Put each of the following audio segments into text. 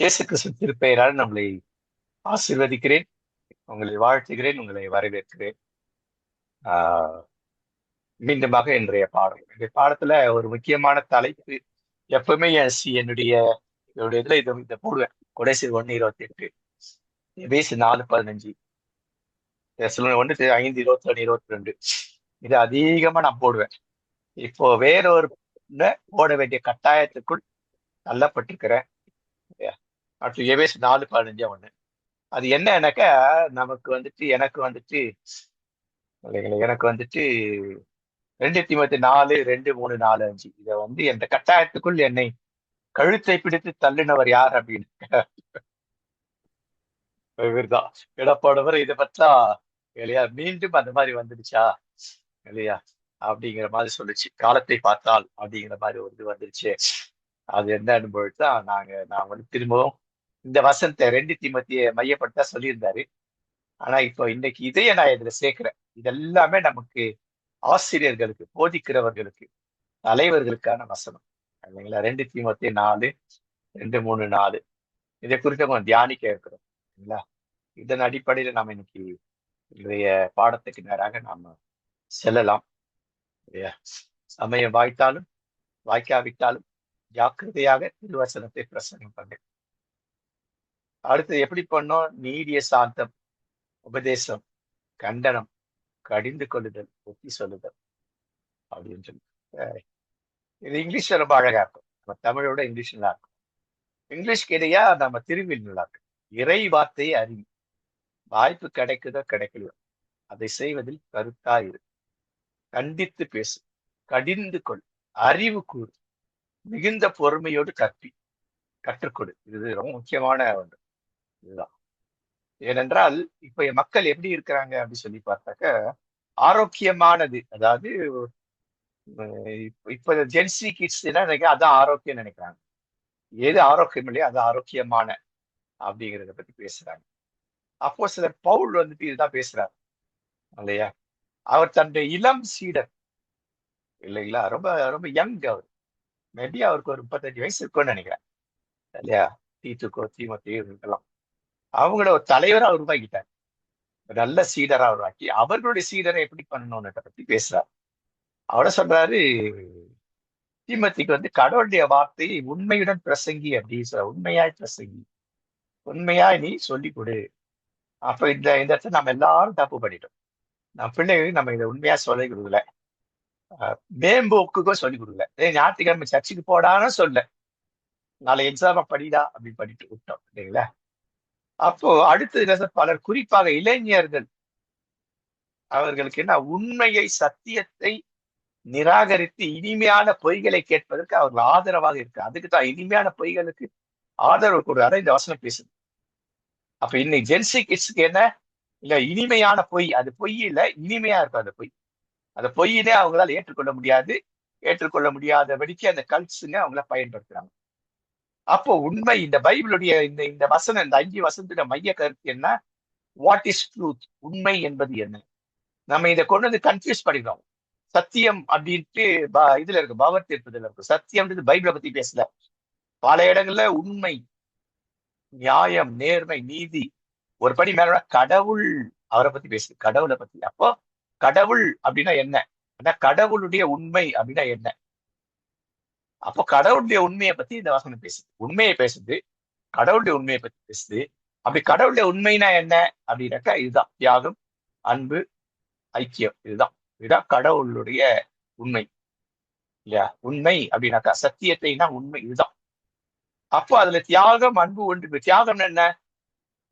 இயேசு கிறிஸ்து திருப்பெயரால் நம்மளை ஆசீர்வதிக்கிறேன், உங்களை வாழ்த்துகிறேன், உங்களை வரவேற்கிறேன். ஆஹ் மீண்டுமாக இன்றைய பாடத்துல ஒரு முக்கியமான தலைப்பு. எப்பவுமே என்னுடைய இதுல இதை போடுவேன். கொடைசி 1:28, எபேசு 4:15, ஒன்று 5:21, 22. இது அதிகமா நான் போடுவேன். இப்போ வேறொரு போட வேண்டிய கட்டாயத்துக்குள் தள்ளப்பட்டிருக்கிறேன். மற்றும் எபேசு 4:15 ஒண்ணு. அது என்னன்னாக்கா, எனக்கு வந்துட்டு இல்லைங்களா, எனக்கு வந்துட்டு 2 தீமோத்தேயு 4:2, 3, 4, 5 இதை என்ற கட்டாயத்துக்குள் என்னை கழுத்தை பிடித்து தள்ளினவர் யார் அப்படின்னு இவர்தான். இடப்பாடவர் இதை பற்றா இல்லையா, மீண்டும் அந்த மாதிரி வந்துடுச்சா இல்லையா அப்படிங்கிற மாதிரி சொல்லுச்சு. காலத்தை பார்த்தால் அப்படிங்கிற மாதிரி ஒரு இது வந்துருச்சு. அது என்னன்னு பொழுதுதான் நான் திரும்பவும் இந்த வசனத்தை 2 தீமோத்தேயுவை மையப்படுத்தா சொல்லியிருந்தாரு. ஆனா இப்போ இன்னைக்கு இதையே நான் இதுல சேர்க்கிறேன். இதெல்லாமே நமக்கு ஆசிரியர்களுக்கு, போதிக்கிறவர்களுக்கு, தலைவர்களுக்கான வசனம் இல்லைங்களா. 2 தீமோத்தேயு 4:2, 3, 4 இதை குறித்து நம்ம தியானிக்க இருக்கிறோம் இல்லைங்களா. இதன் அடிப்படையில நாம இன்னைக்கு இன்றைய பாடத்துக்கு நேராக நாம செல்லலாம் இல்லையா. சமயம் வாய்த்தாலும் வாய்க்காவிட்டாலும் ஜாக்கிரதையாக திருவசனத்தை பிரசங்கம் பண்ணு. அடுத்து எப்படி பண்ணோம்? நீடிய சாந்தம், உபதேசம், கண்டனம், கடிந்து கொள்ளுதல், ஒத்தி சொல்லுதல் அப்படின்னு சொல்லி. இது இங்கிலீஷ்ல ரொம்ப அழகா இருக்கும். நம்ம தமிழோட இங்கிலீஷ் நல்லா இருக்கும். இங்கிலீஷ்க்கு இடையா நம்ம திரும்பில் நல்லா இருக்கு. இறை வார்த்தையை அறிவி. வாய்ப்பு கிடைக்குதோ கிடைக்கலையோ அதை செய்வதில் கருத்தா இரு. கண்டித்து பேசு, கடிந்து கொள், அறிவு கூறு, மிகுந்த பொறுமையோடு கற்றுக்கொடு. இது ரொம்ப முக்கியமான ஒன்று. இதுதான். ஏனென்றால் இப்ப மக்கள் எப்படி இருக்கிறாங்க அப்படின்னு சொல்லி பார்த்தாக்க, ஆரோக்கியமானது, அதாவது இப்ப ஜென்சி கிட்ஸ் என்ன நினைக்கிறேன், அதான் ஆரோக்கியம் நினைக்கிறாங்க. எது ஆரோக்கியம் இல்லையோ அது ஆரோக்கியமான அப்படிங்கிறத பத்தி பேசுறாங்க. அப்போ சிலர் பவுல் இதுதான் பேசுறாரு இல்லையா. அவர் தன்னுடைய இளம் சீடர் இல்லைங்களா, ரொம்ப ரொம்ப யங் அவர். மேபி அவருக்கு ஒரு 35 வயசு இருக்கும்னு நினைக்கிறேன் இல்லையா. தீமோத்தேயு இருக்கலாம். அவங்கள ஒரு தலைவரா உருவாக்கிட்டார். ஒரு நல்ல சீடரா உருவாக்கி அவர்களுடைய சீடரை எப்படி பண்ணணும்ன்றத பத்தி பேசுறாரு. அவட சொல்றாரு, தீமோத்தேயுக்கு கடவுளுடைய வார்த்தையை உண்மையுடன் பிரசங்கி அப்படின்னு சொல்ற. உண்மையாய் பிரசங்கி, உண்மையாய் நீ சொல்லி கொடு. அப்ப இந்த இந்த இடத்துல நம்ம எல்லாரும் தப்பு பண்ணிட்டோம். நம்ம பிள்ளைகளுக்கு நம்ம இதை உண்மையா சொல்லி கொடுக்கல. மேம்போக்குக்கும் சொல்லி கொடுக்கல. ஞாயிற்றுக்கிழமை சர்ச்சுக்கு போடான்னு சொல்ல, நாளை எக்ஸாம படிடா அப்படின்னு பண்ணிட்டு விட்டோம் இல்லைங்களா. அப்போ அடுத்தது பலர், குறிப்பாக இளைஞர்கள், அவர்களுக்கு என்ன, உண்மையை, சத்தியத்தை நிராகரித்து இனிமையான பொய்களை கேட்பதற்கு அவர்கள் ஆதரவாக இருக்கு. அதுக்கு தான் இனிமையான பொய்களுக்கு ஆதரவு கொடுறாரு இந்த வசனம் பேசுது. அப்ப இன்னைக்கு ஜென்சி கிட்ஸுக்கு என்ன, இல்ல இனிமையான பொய், அது பொய் இல்ல, இனிமையா இருக்கும் அந்த பொய். அந்த பொய்யினே அவங்களால ஏற்றுக்கொள்ள முடியாது. ஏற்றுக்கொள்ள முடியாதபடிக்கு அந்த கல்ட்ஸுங்க அவங்கள பயன்படுத்துறாங்க. அப்போ உண்மை, இந்த பைபிளுடைய இந்த இந்த வசனம், இந்த 5 வசனத்துல மைய கருத்து என்ன? What is truth? உண்மை என்பது என்ன? நம்ம இதை கொண்டு கன்ஃபியூஸ் பண்ணிடுறோம். சத்தியம் அப்படின்ட்டு இதுல இருக்கு, பாவத் தீர்ப்புல இருக்கு. சத்தியம்ன்றது பைபிளை பத்தி பேசல. பல இடங்கள்ல உண்மை, நியாயம், நேர்மை, நீதி, ஒரு படி மேல கடவுள், அவரை பத்தி பேசுது, கடவுளை பத்தி. அப்போ கடவுள் அப்படின்னா என்ன? கடவுளுடைய உண்மை அப்படின்னா என்ன? அப்போ கடவுளுடைய உண்மையை பத்தி இந்த வசனம் பேசுது. உண்மையை பேசுது, கடவுளுடைய உண்மையை பத்தி பேசுது. அப்படி கடவுளுடைய உண்மைனா என்ன அப்படின்னாக்கா, இதுதான் தியாகம், அன்பு, ஐக்கியம். இதுதான் கடவுளுடைய உண்மை இல்லையா. உண்மை அப்படின்னாக்கா சத்தியத்தைனா உண்மை, இதுதான். அப்போ அதுல தியாகம், அன்பு ஒன்று. தியாகம் என்ன?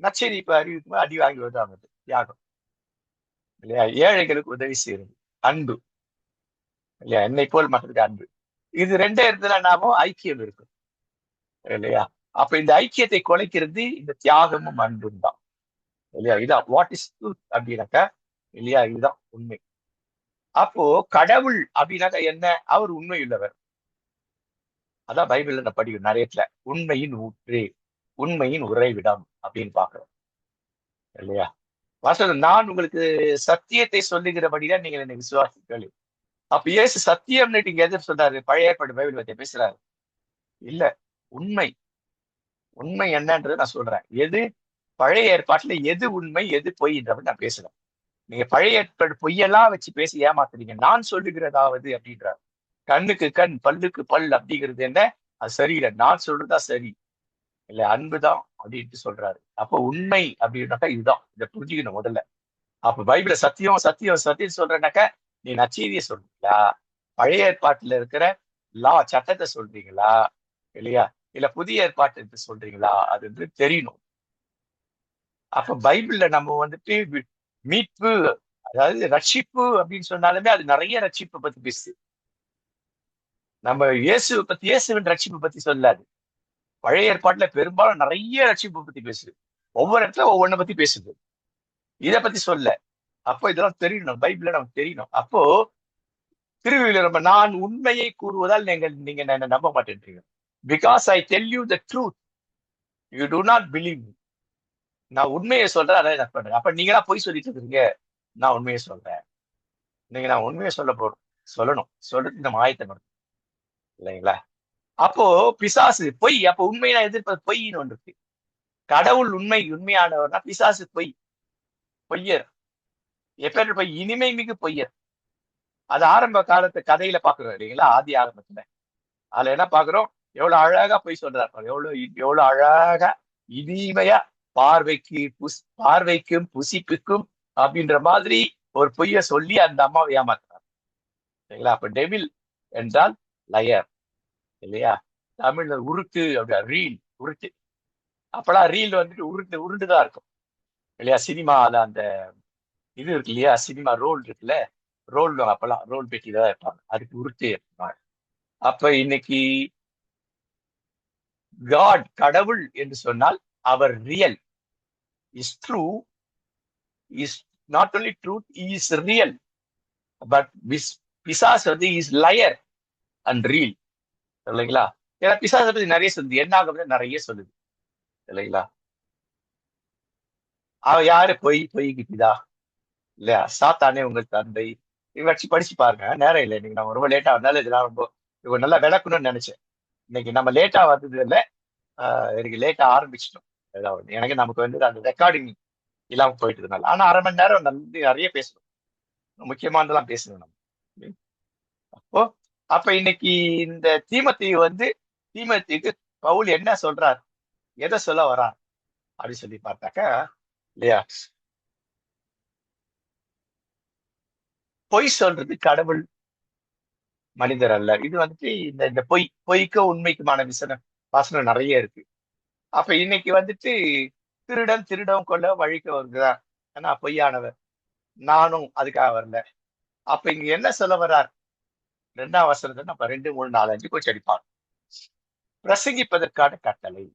நச்சரிப்பு அறிவிக்கும் அடி வாங்கி வருதாங்க தியாகம் இல்லையா. ஏழைகளுக்கு உதவி செய்யறது அன்பு இல்லையா. என்னை போல் மற்றதுக்கு அன்பு. இது ரெண்டே இடத்துல நாமும் ஐக்கியம் இருக்கும் இல்லையா. அப்ப இந்த ஐக்கியத்தை குலைக்கிறது இந்த தியாகமும் அன்பும் தான் இல்லையா. இதான் வாட் இஸ் ட்ரூத் அப்படின்னாக்கா இல்லையா, இதுதான் உண்மை. அப்போ கடவுள் அப்படின்னாக்கா என்ன? அவர் உண்மை உள்ளவர். அதான் பைபிள்ல நான் படிக்கிறேன் நிறைய இடத்துல. உண்மையின் ஊற்று, உண்மையின் உறைவிடம் அப்படின்னு பாக்குறோம் இல்லையா. வாசல், நான் உங்களுக்கு சத்தியத்தை சொல்லுகிறபடிதான் நீங்கள் என்னை விசுவாசிகள். அப்ப இயேசு சத்தியம்னு நீங்க எதிர் சொல்றாரு? பழைய ஏற்பாடு பைபிள் பத்தி பேசுறாரு இல்ல. உண்மை, உண்மை என்னன்றது நான் சொல்றேன். எது பழைய ஏற்பாட்டுல எது உண்மை எது பொய்ன்றத நான் பேசுறேன். நீங்க பழைய ஏற்பாடு பொய்யெல்லாம் வச்சு பேசி ஏமாத்துறீங்க. நான் சொல்லுகிறதாவது அப்படின்றார். கண்ணுக்கு கண் பல்லுக்கு பல் அப்படிங்கிறது என்ன? அது சரியில்லை. நான் சொல்றதா சரி. இல்ல அன்புதான் அப்படின்ட்டு சொல்றாரு. அப்ப உண்மை அப்படின்னாக்கா இதுதான். இதை புரிஞ்சுக்கணும் முதல்ல. அப்ப பைபிள சத்தியம் சத்தியம் சத்தியம் சொல்றேன்னாக்க நீ நச்செய்தியை சொல்றீங்களா? பழைய ஏற்பாட்டுல இருக்கிற சட்டத்தை சொல்றீங்களா? இல்லையா? இல்ல புதிய ஏற்பாட்டு சொல்றீங்களா? அது வந்து தெரியணும். அப்ப பைபிள்ல நம்ம வந்துட்டு மீட்பு, அதாவது ரட்சிப்பு அப்படின்னு சொன்னாலுமே அது நிறைய ரட்சிப்பை பத்தி பேசுது. நம்ம இயேசுவை பத்தி, இயேசுவின் ரட்சிப்பை பத்தி சொல்லாது. பழைய ஏற்பாட்டுல பெரும்பாலும் நிறைய ரட்சிப்பை பத்தி பேசுது. ஒவ்வொரு இடத்துல ஒவ்வொன்றை பத்தி பேசுது. இதை பத்தி சொல்ல. அப்போ இதெல்லாம் தெரியணும். பைபிள்ல நமக்கு தெரியணும். அப்போ திருவிழியில நம்ம நான் உண்மையை கூறுவதால் நீங்க என்ன நம்ப மாட்டேன்றீங்க. Because I tell you the truth you do not believe. நான் உண்மையை சொல்றேன், அதை நான் பண்றேன். அப்ப நீங்களா பொய் சொல்லிட்டு இருக்கீங்க. நான் உண்மையை சொல்றேன். நீங்க நான் உண்மையை சொல்ல போறோம். சொல்லணும். சொல்றது நம்ம ஆயத்தம் இல்லைங்களா? அப்போ பிசாசு பொய். அப்ப உண்மையா எதிர்ப்பது பொய்ன்னு ஒன்று இருக்கு. கடவுள் உண்மையானவர்னா பிசாசு பொய், பொய்யர். எப்பேர் பொய்? இனிமை மிகு பொய்யர். அது ஆரம்ப காலத்து கதையில பாக்குறோம் இல்லைங்களா? ஆதி ஆரம்பத்துல அதுல என்ன பாக்குறோம்? எவ்வளவு அழகா பொய் சொல்றாரு. எவ்வளவு அழகா இனிமையா பார்வைக்கும் புசிப்புக்கும் அப்படின்ற மாதிரி ஒரு பொய்ய சொல்லி அந்த அம்மாவை ஏமாத்துறாரு இல்லைங்களா? அப்ப டெவில் என்றால் லயர் இல்லையா? தமிழ்ல உருட்டு அப்படியா? ரீல், உருட்டு. அப்பெல்லாம் ரீல் வந்துட்டு உருண்டுதான் இருக்கும் இல்லையா? சினிமால அந்த இது இருக்கு இல்லையா? சினிமா ரோல் இருக்குல்ல, ரோல் அப்பெல்லாம் ரோல் பெட்டி தான் இருப்பாங்க. அதுக்கு உருட்டு இருப்பாங்க. அப்ப இன்னைக்கு காட், கடவுள் என்று சொன்னால் அவர் real, is true, is not only truth, is real. But பிசாஸ் வந்து இஸ் லயர் அண்ட் ரீல் இல்லைங்களா? ஏன்னா பிசாசை பத்தி நிறைய சொல்லுது, என்ன ஆகும் நிறைய சொல்லுது இல்லைங்களா? அவ யாரு? பொய்க்கு பிதா இல்லையா? சாத்தானே உங்கள் தந்தை. இவச்சு படிச்சு பாருங்க. நேரம் இல்லை, இன்னைக்கு நம்ம ரொம்ப லேட்டா வந்தாலும் இதெல்லாம் ரொம்ப இவங்க நல்லா விளக்கணும்னு நினைச்சேன். இன்னைக்கு நம்ம லேட்டா வந்தது இல்லை, எனக்கு லேட்டா ஆரம்பிச்சிட்டோம். ஏதாவது எனக்கு நமக்கு வந்து அந்த ரெக்கார்டிங் இல்லாம போயிட்டதுனால. ஆனா அரை மணி நேரம் நிறைய பேசணும், முக்கியமானதெல்லாம் பேசணும் நம்ம. அப்போ அப்ப இன்னைக்கு இந்த தீமோத்தேயுக்கு பவுல் என்ன சொல்றார், எதை சொல்ல வரார் அப்படின்னு சொல்லி பார்த்தாக்கா இல்லையா, பொய் சொல்றது கடவுள், மனிதர் அல்ல. இது வந்துட்டு இந்த பொய்க்கும் உண்மைக்குமான வசனம் நிறைய இருக்கு. அப்ப இன்னைக்கு வந்துட்டு திருடம் கொள்ள வழிக்கு வருகிறார், ஆனா பொய்யானவர். நானும் அதுக்காக வரல. அப்ப இங்க என்ன சொல்ல வர்றார்? 2ஆம் வசனத்தை நம்ம 2, 3, 4, 5 கொஞ்சம் அடிப்பார். பிரசங்கிப்பதற்கான கட்டளை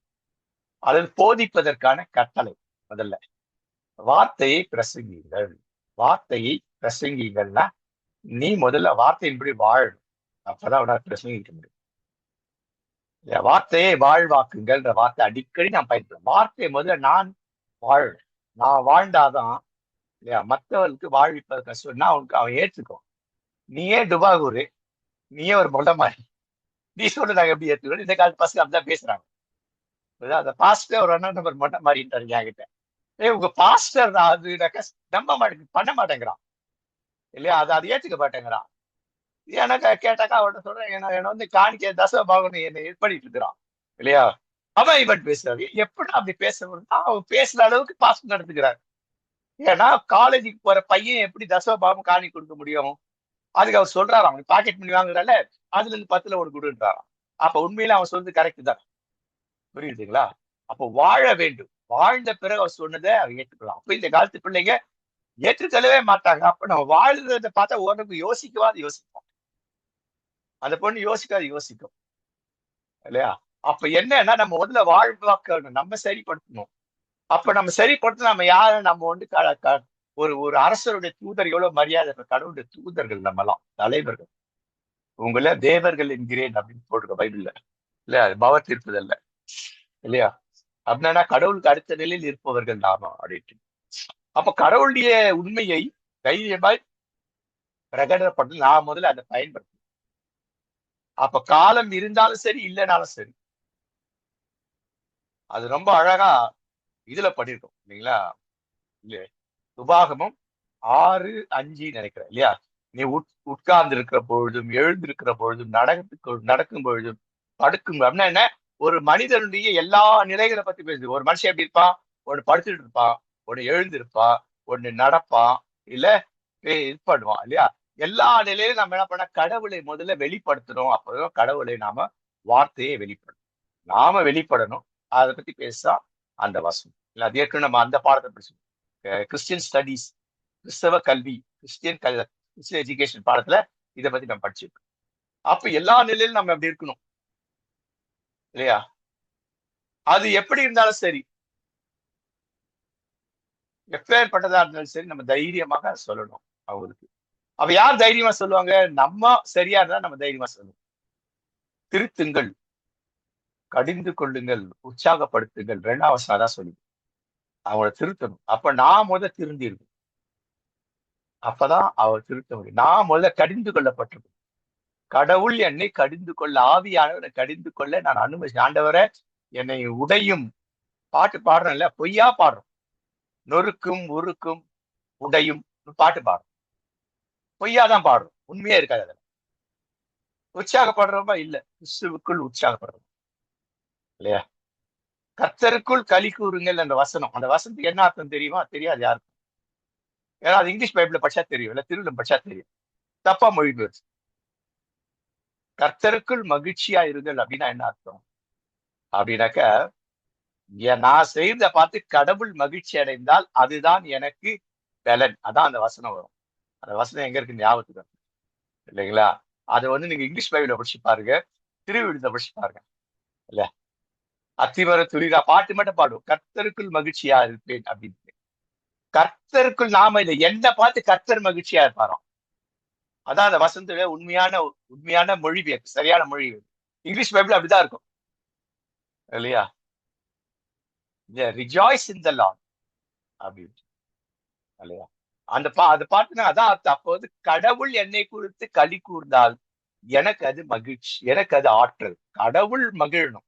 அல்லது போதிப்பதற்கான கட்டளை. முதல்ல வார்த்தையை பிரசங்கிங்கள். வார்த்தையை பிரசங்கிங்கள்னா நீ முதல்ல வார்த்தையின்படி வாழணும். அப்பதான் அவனால பிரசங்கிக்க முடியும். வார்த்தையை வாழ்வாக்குங்கள்ன்ற வார்த்தை அடிக்கடி நான் பயன்படுறேன். வார்த்தையை முதல்ல நான் வாழணும். நான் வாழ்ந்தாதான் இல்லையா மற்றவர்களுக்கு வாழ்விப்பதற்கு சொன்னா அவன் ஏற்றுக்கும். நீயே டுபாகூரு, நீயே ஒரு மொட்டை மாதிரி, நீ சொல்ல நாங்க எப்படி ஏற்றுக்கணும்? இந்த காலத்து பசங்க அப்படிதான் பேசுறாங்க. அந்த பாஸ்டர் ஒரு அண்ணன் நம்பர் மொட்டை மாறிட்டாரு என்கிட்ட. உங்க பாஸ்டர் தான் அது நம்ப பண்ண மாட்டேங்கிறான் இல்லையா? அதை ஏற்றுக்க மாட்டேங்கிறான். எனக்கு கேட்டாக்கா அவன்கிட்ட சொல்றேன், என்ன வந்து காணிக்க தசபாகன்னு என்னை இது பண்ணிட்டு இருக்கிறான் இல்லையா? அவன் இவன் பேசுறாரு. எப்படி அப்படி பேசுறா? அவன் பேசுற அளவுக்கு பாஸ்டர் நடத்துக்கிறார். ஏன்னா காலேஜுக்கு போற பையன் எப்படி தசபாகம் காணி கொடுக்க முடியும்? அதுக்கு அவர் சொல்றாராம், அவனுக்கு பாக்கெட் பண்ணி வாங்குறால, அதுல இருந்து 10ல ஒரு கொடுன்றாராம். அப்ப உண்மையில அவன் சொல்றது கரெக்ட் தான். புரியுதுங்களா? அப்போ வாழ வேண்டும். வாழ்ந்த பிறகு அவர் சொன்னதை அவர் ஏற்றுக்கலாம். அப்ப இந்த காலத்து பிள்ளைங்க ஏற்றுக்கொள்ளவே மாட்டாங்க. அப்ப நம்ம வாழ்றதை பார்த்தா ஓரளவுக்கு யோசிப்போம். அந்த பொண்ணு யோசிக்கும் இல்லையா? அப்ப என்னன்னா நம்ம முதல்ல வாழ்வாக்கணும், நம்ம சரிப்படுத்தணும். அப்ப நம்ம சரிப்படுத்த நம்ம யாரு? நம்ம வந்து ஒரு அரசருடைய தூதர் எவ்வளவு மரியாதை, கடவுளுடைய தூதர்கள் நம்ம எல்லாம் தலைவர்கள். உங்களை தேவர்கள் என்கிறேன் அப்படின்னு போட்டிருக்க பைபிள்ல இல்ல, அது பவ தீர்ப்புதல்ல இல்லையா? அப்படின்னா கடவுளுக்கு அடுத்த நிலையில் இருப்பவர்கள் நாம அப்படின்ட்டு. அப்ப கடவுளுடைய உண்மையை தைரியமாய் பிரகடனப்பட்டு நான் முதல்ல அதை பயன்படுத்தணும். அப்ப காலம் இருந்தாலும் சரி, இல்லைனாலும் சரி. அது ரொம்ப அழகா இதுல பண்ணிருக்கோம் இல்லைங்களா? உபாகமம் 6:5 நினைக்கிறேன் இல்லையா? நீ உட்கார்ந்து இருக்கிற பொழுதும், எழுந்திருக்கிற பொழுதும், நடக்கும் பொழுதும், படுக்கும் அப்படின்னா என்ன? ஒரு மனிதனுடைய எல்லா நிலைகளை பத்தி பேசுது. ஒரு மனுஷன் எப்படி இருப்பான்? ஒண்ணு படுத்துட்டு இருப்பான், ஒண்ணு எழுந்திருப்பான், ஒண்ணு நடப்பான், இல்ல இது பண்ணுவான் இல்லையா? எல்லா நிலையிலும் நம்ம என்ன பண்ண, கடவுளை முதல்ல வெளிப்படுத்தணும். அப்பதான் கடவுளை நாம வார்த்தையை வெளிப்படணும். நாம வெளிப்படணும். அதை பத்தி பேசா அந்த வசனம் இல்ல. அது ஏற்கனவே நம்ம அந்த பாடத்தை படிச்சோம். கிறிஸ்டியன் ஸ்டடீஸ், கிறிஸ்தவ கல்வி, கிறிஸ்டியன் எஜுகேஷன் பாடத்துல இதை பத்தி நம்ம படிச்சிருக்கோம். அப்ப எல்லா நிலையிலும் நம்ம அப்படி இருக்கணும் இல்லையா? அது எப்படி இருந்தாலும் சரி, எப்பேற்பட்டதா இருந்தாலும் சரி, நம்ம தைரியமாக சொல்லணும் அவங்களுக்கு. அப்ப யார் தைரியமா சொல்லுவாங்க? நம்ம சரியா இருந்தா நம்ம தைரியமா சொல்லுவோம். திருத்துங்கள், கடிந்து கொள்ளுங்கள், உற்சாகப்படுத்துங்கள், 2ஆம் வசனம் அதான் சொல்லுது. அவங்கள திருத்தணும். அப்ப நான் திருந்திருக்கணும். அப்பதான் அவர் திருத்த முடியும். நான் கடிந்து கொள்ளப்பட்டிருக்கணும். கடவுள் என்னை கடிந்து கொள்ள, ஆவியானவரை கடிந்து கொள்ள நான் அனுமதி. ஆண்டவரை என்னை உடையும், பாட்டு பாடுறோம்ல, பொய்யா பாடுறோம். நொறுக்கும் உருக்கும் உடையும் பாட்டு பாடுறோம். பொய்யாதான் பாடுறோம், உண்மையா இருக்காது. அதில் உற்சாகப்படுறோமா? இல்ல, கிறிஸ்துவுக்குள் உற்சாகப்படுறோம் இல்லையா? கர்த்தருக்குள் களி கூறுங்கள் என்ற வசனம். அந்த வசனத்துக்கு என்ன அர்த்தம் தெரியுமா? தெரியாது யாருக்கும். ஏன்னா அது இங்கிலீஷ் பைபிள்ல படிச்சா தெரியும், இல்ல திருவிழம் படிச்சா தெரியும். தப்பா மொழிபெயர்ச்சு. கர்த்தருக்குள் மகிழ்ச்சியா இருங்கள் அப்படின்னா என்ன அர்த்தம் அப்படின்னாக்க, நான் செய்த பார்த்து கடவுள் மகிழ்ச்சி அடைந்தால் அதுதான் எனக்கு பலன். அதான் அந்த வசனம் வரும். அந்த வசனம் எங்க இருக்கு ஞாபகத்துக்கு இல்லைங்களா? அதை நீங்க இங்கிலீஷ் பைபிள படிச்சு பாருங்க, திருவிழுந்த படிச்சு பாருங்க இல்ல. அத்திவர துளிரா பாட்டு மட்டும் பாடும், கர்த்தருக்குள் மகிழ்ச்சியா இருப்பேன் அப்படின்னு. கர்த்தருக்குள் நாம இல்லை, என்ன பார்த்து கர்த்தர் மகிழ்ச்சியா இருப்பாராம். அதான் அந்த வசனத்துல உண்மையான உண்மையான மொழிபெயர்ப்பு, சரியான மொழிபெயர்ப்பு. இங்கிலீஷ் பைபிள் அப்படிதான் இருக்கும் இல்லையா? ரிஜாய்ஸ் இன் த லார்ட் அப்படின்னு இல்லையா? அது பாட்டுனா அதான் அர்த்தம். அப்போ கடவுள் என்னை குறித்து களி கூர்ந்தால் எனக்கு அது மகிழ்ச்சி, எனக்கு அது ஆற்றல். கடவுள் மகிழணும்.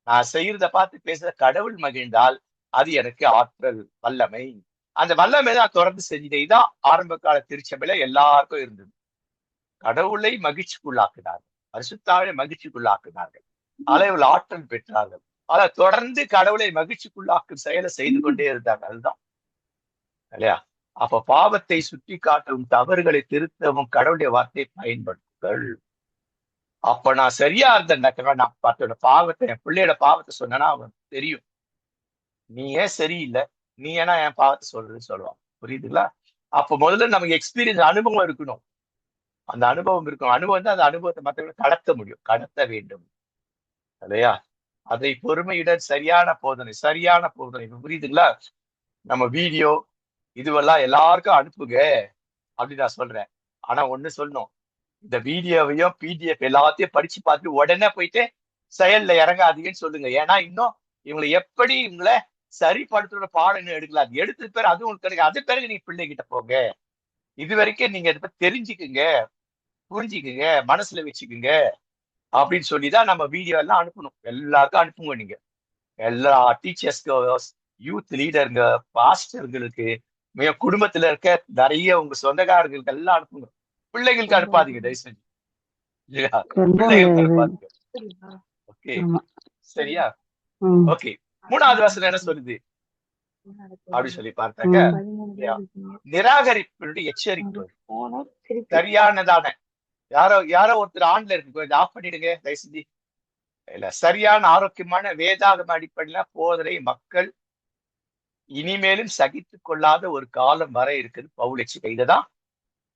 நான் செய்யறத பார்த்து பேசுற கடவுள் மகிழ்ந்தால் அது எனக்கு ஆற்றல், வல்லமை. அந்த வல்லமை தான் தொடர்ந்து செஞ்சுட்டே. இதான் ஆரம்ப கால திருச்சபையில எல்லாருக்கும் இருந்தது. கடவுளை மகிழ்ச்சிக்குள்ளாக்குனார்கள், பரிசுத்தாவை மகிழ்ச்சிக்குள்ளாக்குனார்கள், அளவில் ஆற்றல் பெற்றார்கள். ஆனா தொடர்ந்து கடவுளை மகிழ்ச்சிக்குள்ளாக்கும் செயலை செய்து கொண்டே இருந்தாங்க. அதுதான் இல்லையா? அப்ப பாவத்தை சுட்டி காட்டவும், தவறுகளை திருத்தவும் கடவுளுடைய வார்த்தையை பயன்படுத்துங்கள். அப்ப நான் சரியா இருந்தேன்னாக்கா, நான் பார்த்தோட பாவத்தை, என் பிள்ளையோட பாவத்தை சொன்னேன்னா அவன் தெரியும். நீ ஏன் சரியில்லை, நீ ஏன்னா என் பாவத்தை சொல்றதுன்னு சொல்லுவான். புரியுதுங்களா? அப்ப முதல்ல நமக்கு எக்ஸ்பீரியன்ஸ், அனுபவம் இருக்கணும். அந்த அனுபவம் இருக்கும். அனுபவம் தான் அந்த அனுபவத்தை மற்றவங்களை கடத்த முடியும், கடத்த வேண்டும் இல்லையா? அதை பொறுமையுடன் சரியான போதனை, சரியான போதனை. புரியுதுங்களா? நம்ம வீடியோ இதுவெல்லாம் எல்லாருக்கும் அனுப்புங்க அப்படின்னு நான் சொல்றேன். ஆனா ஒண்ணு சொல்லணும், இந்த வீடியோவையும் பிடிஎஃப் எல்லாத்தையும் படிச்சு பார்த்துட்டு உடனே போயிட்டு செயல்ல இறங்காதீங்கன்னு சொல்லுங்க. ஏன்னா இன்னும் இவங்களை எப்படி இவங்களை சரிப்படுத்துற பாடம் எடுக்கல. அது எடுத்த பேர் அது உங்களுக்கு கிடைக்கும். அது பிறகு நீங்க பிள்ளைகிட்ட போங்க. இது வரைக்கும் நீங்க இதை பத்தி தெரிஞ்சுக்குங்க, புரிஞ்சுக்குங்க, மனசுல வச்சுக்குங்க அப்படின்னு சொல்லிதான் நம்ம வீடியோ எல்லாம் அனுப்பணும். எல்லாருக்கும் அனுப்புங்க. நீங்க எல்லா டீச்சர்ஸ்க்கு, யூத் லீடருங்க, பாஸ்டர்களுக்கு, குடும்பத்துல இருக்க நிறைய உங்க சொந்தக்காரர்களுக்கு எல்லாம் அனுப்புங்க. பிள்ளைங்களுக்கு அனுப்பாதீங்க தயவு செஞ்சு. பிள்ளைகளுக்கு அனுப்பாதீங்க. ஓகே, சரியா? ஓகே, 3வது வசனம் என்ன சொல்லுது அப்படி சொல்லி பார்த்தாக்க, நிராகரிப்பினுடைய எச்சரிக்கை சரியானதான. யாரோ யாரோ ஒருத்தர் ஆன்ல இருக்கு, கொஞ்சம் ஆஃப் பண்ணிடுங்க தயவு செஞ்சு. இல்ல, சரியான ஆரோக்கியமான வேதாகம அடிப்படையில போதனை மக்கள் இனிமேலும் சகித்துக் கொள்ளாத ஒரு காலம் வர இருக்குது பவுல் எச்சரிக்கை. இதுதான்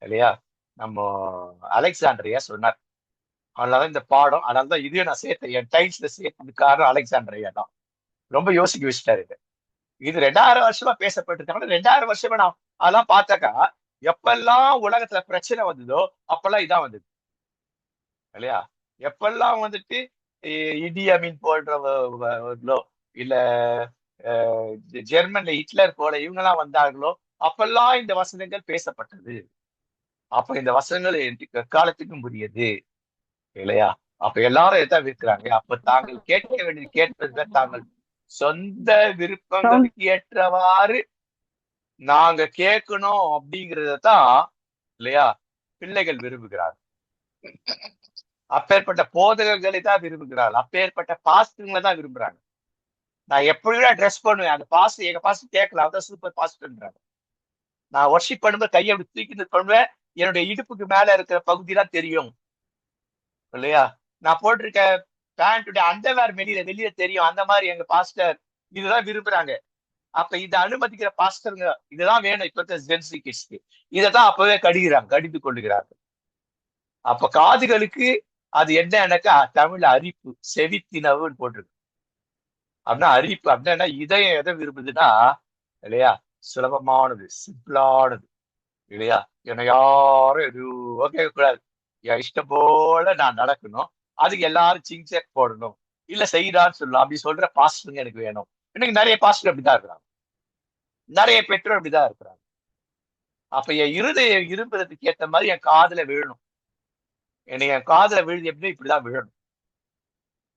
இல்லையா நம்ம அலெக்சாண்டரியா சொன்னார். அதனாலதான் இந்த பாடம், அதனாலதான் இதையும் நான் சேர்த்தேன், என் டைம்ஸ்ல சேர்த்தது காரணம் அலெக்சாண்டரியா தான். ரொம்ப யோசிக்க வச்சுட்டாரு. இது 2000 வருஷமா பேசப்பட்டிருக்காங்க. 2000 வருஷமா நான் அதெல்லாம் பார்த்தாக்கா, எப்பெல்லாம் உலகத்துல பிரச்சனை வந்ததோ அப்பெல்லாம் இதான் வந்தது இல்லையா? எப்பெல்லாம் இடி அமீன் போன்றவர்களோ, இல்ல ஜெர்மன்ல ஹிட்லர் போல இவங்கெல்லாம் வந்தார்களோ அப்பெல்லாம் இந்த வசனங்கள் பேசப்பட்டது. அப்ப இந்த வசனங்கள் காலத்துக்கும் புரியுது இல்லையா? அப்ப எல்லாரும் எதான் விற்கிறாங்க. அப்ப தாங்கள் கேட்க வேண்டியது கேட்பதுல தாங்கள் சொந்த விருப்பங்களுக்கு ஏற்றவாறு நாங்க கேட்கணும் அப்படிங்கறதான் இல்லையா பிள்ளைகள் விரும்புகிறார். அப்பேற்பட்ட போதகங்களை தான் விரும்புகிறாள், அப்பேற்பட்ட பாஸ்டர்களை தான் விரும்புறாங்க. நான் எப்படிலாம் ட்ரெஸ் பண்ணுவேன், அந்த பாஸ்டர் எங்க பாஸ்டர் கேட்கல, அதான் சூப்பர் பாஸ்டர்ன்றாங்க. நான் ஒர்ஷிப் பண்ணும்போது கையை அப்படி தூக்கி பண்ணுவேன், என்னுடைய இடுப்புக்கு மேல இருக்கிற பகுதி தான் தெரியும் இல்லையா. நான் போட்டிருக்க பேண்ட்டுடைய அண்டர்வேர் வெளியில வெளியே தெரியும், அந்த மாதிரி எங்க பாஸ்டர் இதுதான் விரும்புறாங்க. அப்ப இதை அனுமதிக்கிற பாஸ்டருங்க இதுதான் வேணும் இப்ப இருக்க ஜென்சி கிட்ஸ்க்கு, இதைதான் அப்பவே கடிந்து கொள்ளுகிறார்கள். அப்ப காதுகளுக்கு அது என்னன்னாக்கா தமிழ்ல அரிப்பு, செவித்தினவுன்னு போட்டிருக்கு. அப்படின்னா அரிப்பு அப்படின்னா இதயம் எதை விரும்புதுன்னா இல்லையா, சுலபமானது, சிம்பிளானது இல்லையா. என்னை யாரும் எதுவும் கேட்கக்கூடாது, என் இஷ்டம் போல நான் நடக்கணும், அதுக்கு எல்லாரும் சிங்செக் போடணும், இல்ல செய்யறான்னு சொல்லலாம், அப்படி சொல்ற பாஸ்டருங்க எனக்கு வேணும். இன்னைக்கு நிறைய பாஸ்டர் அப்படிதான் இருக்கிறாங்க, நிறைய பெற்றோர் அப்படிதான் இருக்கிறாங்க. அப்ப என் இருதயம் விரும்புறதுக்கு ஏற்ற மாதிரி என் காதுல விழணும், என் காதுல விழுது எப்படி இப்படிதான் விழணும்,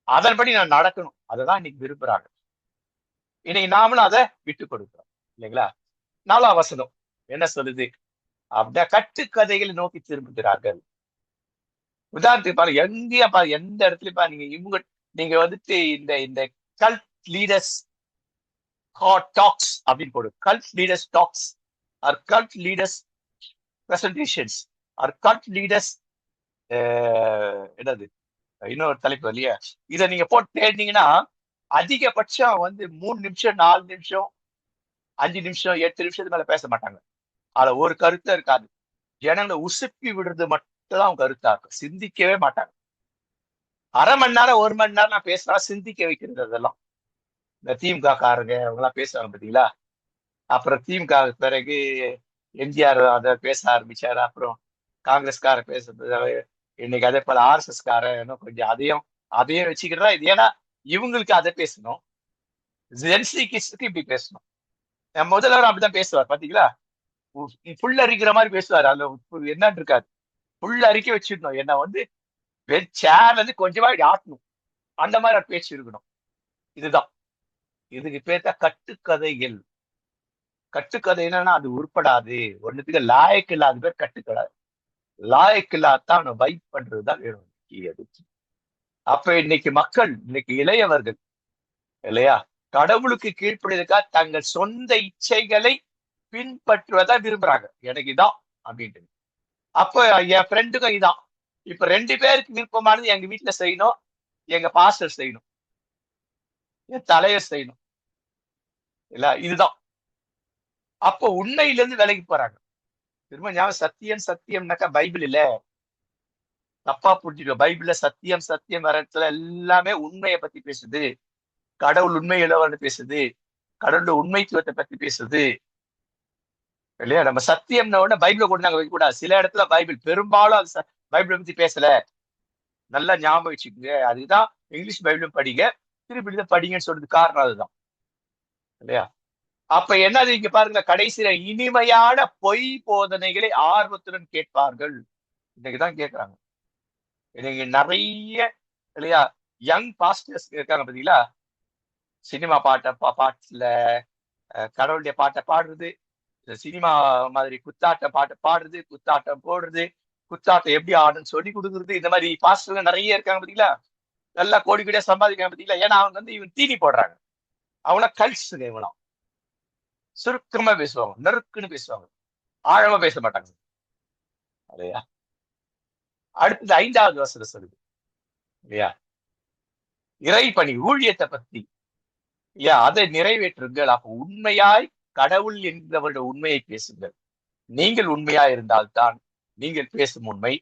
அதன்படி நான் நடக்கணும், அததான் இன்னைக்கு விரும்புறாங்க. இன்னைக்கு நாமளும் அதை விட்டு கொடுக்கிறோம் இல்லைங்களா. 4ஆம் வசனம் என்ன சொல்லுது அப்படின்னா, கட்டுக்கதைகளை நோக்கி திரும்புகிறார்கள். உதாரணத்துக்கு பாருங்க, எங்கேயா பாருங்க, எந்த இடத்துலயும் பாருங்க, நீங்க வந்துட்டு இந்த இந்த கல்ட் லீடர்ஸ் டாக்ஸ் அப்படின்னு போடு, cult leaders talks or cult leaders presentations or cult leaders என்னது இன்னொரு தலைப்பு இல்லையா, இதை நீங்க போட்டு தேடினீங்கன்னா அதிகபட்சம் 3 நிமிஷம் 4 நிமிஷம் 5 நிமிஷம் 8 நிமிஷத்துக்கு மேல பேச மாட்டாங்க. அதுல ஒரு கருத்தே இருக்காது. ஜனங்களை உசுப்பி விடுறது மட்டும் தான் கருத்தா இருக்கும், சிந்திக்கவே மாட்டாங்க. அரை மணி நேரம் 1 மணி நேரம் நான் பேசுறா சிந்திக்க வைக்கிறது. அதெல்லாம் இந்த திமுக காரங்க அவங்க எல்லாம் பேசுவாங்க பாத்தீங்களா. அப்புறம் திமுக பிறகு எம்ஜிஆர் அதை பேச ஆரம்பிச்சாரு, அப்புறம் காங்கிரஸ்கார பேசுறது, இன்னைக்கு அதே போல ஆர்எஸ்எஸ் காரன் கொஞ்சம் அதையும் வச்சுக்கிறதா இது. ஏன்னா இவங்களுக்கு அதை பேசணும், ஜென்சி கிட்ஸுக்கு இப்படி பேசணும். முதல்வர் அப்படிதான் பேசுவார் பாத்தீங்களா, புல் அரிக்கிற மாதிரி பேசுவார், அதுல என்னன்னு இருக்காது, புல் அரிக்க வச்சிடணும், என்ன சேர்ல இருந்து கொஞ்சமா ஆட்டணும், அந்த மாதிரி பேச்சு இருக்கணும். இதுதான் இதுக்கு பேர்த்த கட்டுக்கதைகள். கட்டுக்கதை என்னன்னா அது உருப்படாது, ஒண்ணுத்துக்கு லாயக்கு இல்லாத பேர் கட்டுக்கதை, லாயக்கு இல்லாதான் வைப் பண்றதுதான் வேணும். அப்ப இன்னைக்கு மக்கள், இன்னைக்கு இளையவர்கள் இல்லையா, கடவுளுக்கு கீழ்ப்படியதுக்கா தங்கள் சொந்த இச்சைகளை பின்பற்றுவதா விரும்புறாங்க, எனக்கு இதான் அப்படின்ட்டு. அப்ப என் ஃப்ரெண்டுக்கும் இதான், இப்ப 2 பேருக்கு விருப்பமானது எங்க வீட்டுல செய்யணும், எங்க பாஸ்டர் செய்யணும், என் தலைவர் செய்யணும் இல்ல, இதுதான். அப்போ உண்மையிலிருந்து விலகி போறாங்க. திரும்ப ஞாபகம், சத்தியம்னாக்கா பைபிள் இல்ல, தப்பா புரிஞ்சுக்க. பைபிள்ல சத்தியம் வர இடத்துல எல்லாமே உண்மையை பத்தி பேசுது, கடவுள் உண்மை இளவன்னு பேசுது, கடவுளோட உண்மைத்துவத்தை பத்தி பேசுது இல்லையா. நம்ம சத்தியம்ன உடனே பைபிளை கொண்டு நாங்க வைக்க கூடாது. சில இடத்துல பைபிள், பெரும்பாலும் அது பைபிளை பத்தி பேசல, நல்லா ஞாபகம் வச்சுக்கோங்க. அதுதான் இங்கிலீஷ் பைபிளும் படிங்க, திருப்பி படிங்கன்னு சொல்றது காரணம் அதுதான் இல்லையா. அப்ப என்னது இங்க பாருங்க, கடைசியில இனிமையான பொய் போதனைகளை ஆர்வத்துடன் கேட்பார்கள். இன்னைக்குதான் கேட்கிறாங்க. இன்னைக்கு நிறைய இல்லையா யங் பாஸ்டர்ஸ் இருக்காங்க பாத்தீங்களா, சினிமா பாட்டுல கடவுளுடைய பாட்டை பாடுறது, சினிமா மாதிரி குத்தாட்டம் பாட்டை பாடுறது, குத்தாட்டம் போடுறது, குத்தாட்டம் எப்படி ஆடுன்னு சொல்லி கொடுக்குறது, இந்த மாதிரி பாஸ்டர்கள் நிறைய இருக்காங்க பாத்தீங்களா. நல்லா கோடி கோடியா சம்பாதிக்காங்க பாத்தீங்களா. ஏன்னா அவங்க இவன் தீனி போடுறாங்க, அவனா கல்ச்சுங்க, இவனாம் சுருக்கமா பேசுவாங்க, நெருக்குன்னு பேசுவாங்க, ஆழமா பேச மாட்டாங்க இல்லையா. அடுத்தது 5வது வசனம் சொல்லுது இல்லையா, இறைப்பணி ஊழியத்தை பத்தி இல்லையா, அதை நிறைவேற்றுங்கள். அப்ப உண்மையாய் கடவுள் என்கிறவருடைய உண்மையை பேசுங்கள். நீங்கள் உண்மையா இருந்தால்தான் நீங்கள் பேசும் உண்மை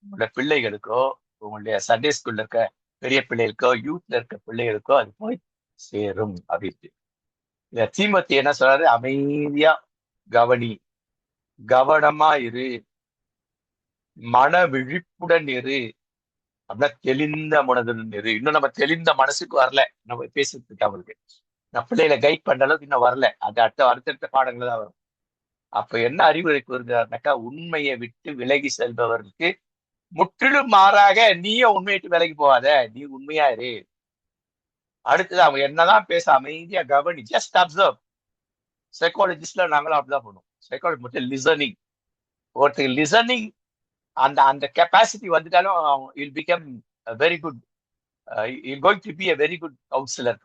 உங்களுடைய பிள்ளைகளுக்கோ, உங்களுடைய சண்டே ஸ்கூல்ல இருக்க பெரிய பிள்ளைகளுக்கோ, யூத்ல இருக்க பிள்ளைகளுக்கோ அது போய் சேரும் அப்படின்ட்டு. தீமோத்தேயு என்ன சொல்றாரு, அமைதியா கவனி, கவனமா இரு, மன விழிப்புடன் இரு, அப்படின்னா தெளிந்த மனதுடன் இரு. இன்னும் நம்ம தெளிந்த மனசுக்கு வரல நம்ம பேசுறதுக்கு, அவங்களுக்கு நான் பிள்ளைகளை கைட் பண்ற அளவுக்கு இன்னும் வரல, அது அடுத்தடுத்த பாடங்கள் தான் வரும். அப்ப என்ன அறிவுரை கூறுகிறாருனாக்கா, உண்மையை விட்டு விலகி செல்பவர்களுக்கு முற்றிலும் மாறாக நீயும் உண்மையை விட்டு விலகி போகாத, நீ உண்மையா இரு. அடுத்தது அவங்க என்னதான் பேச அமைதியா கவனி, ஜஸ்ட் அப்சர்வ். சைக்காலஜிஸ்ட்ல நாங்களும் அப்படிதான் பண்ணுவோம். சைக்காலஜி மட்டும் லிசனிங். ஒருத்தர் லிசனிங் அந்த அந்த கெப்பாசிட்டி வந்துட்டாலும் I'll become very good, I'll going to be a very good counsellor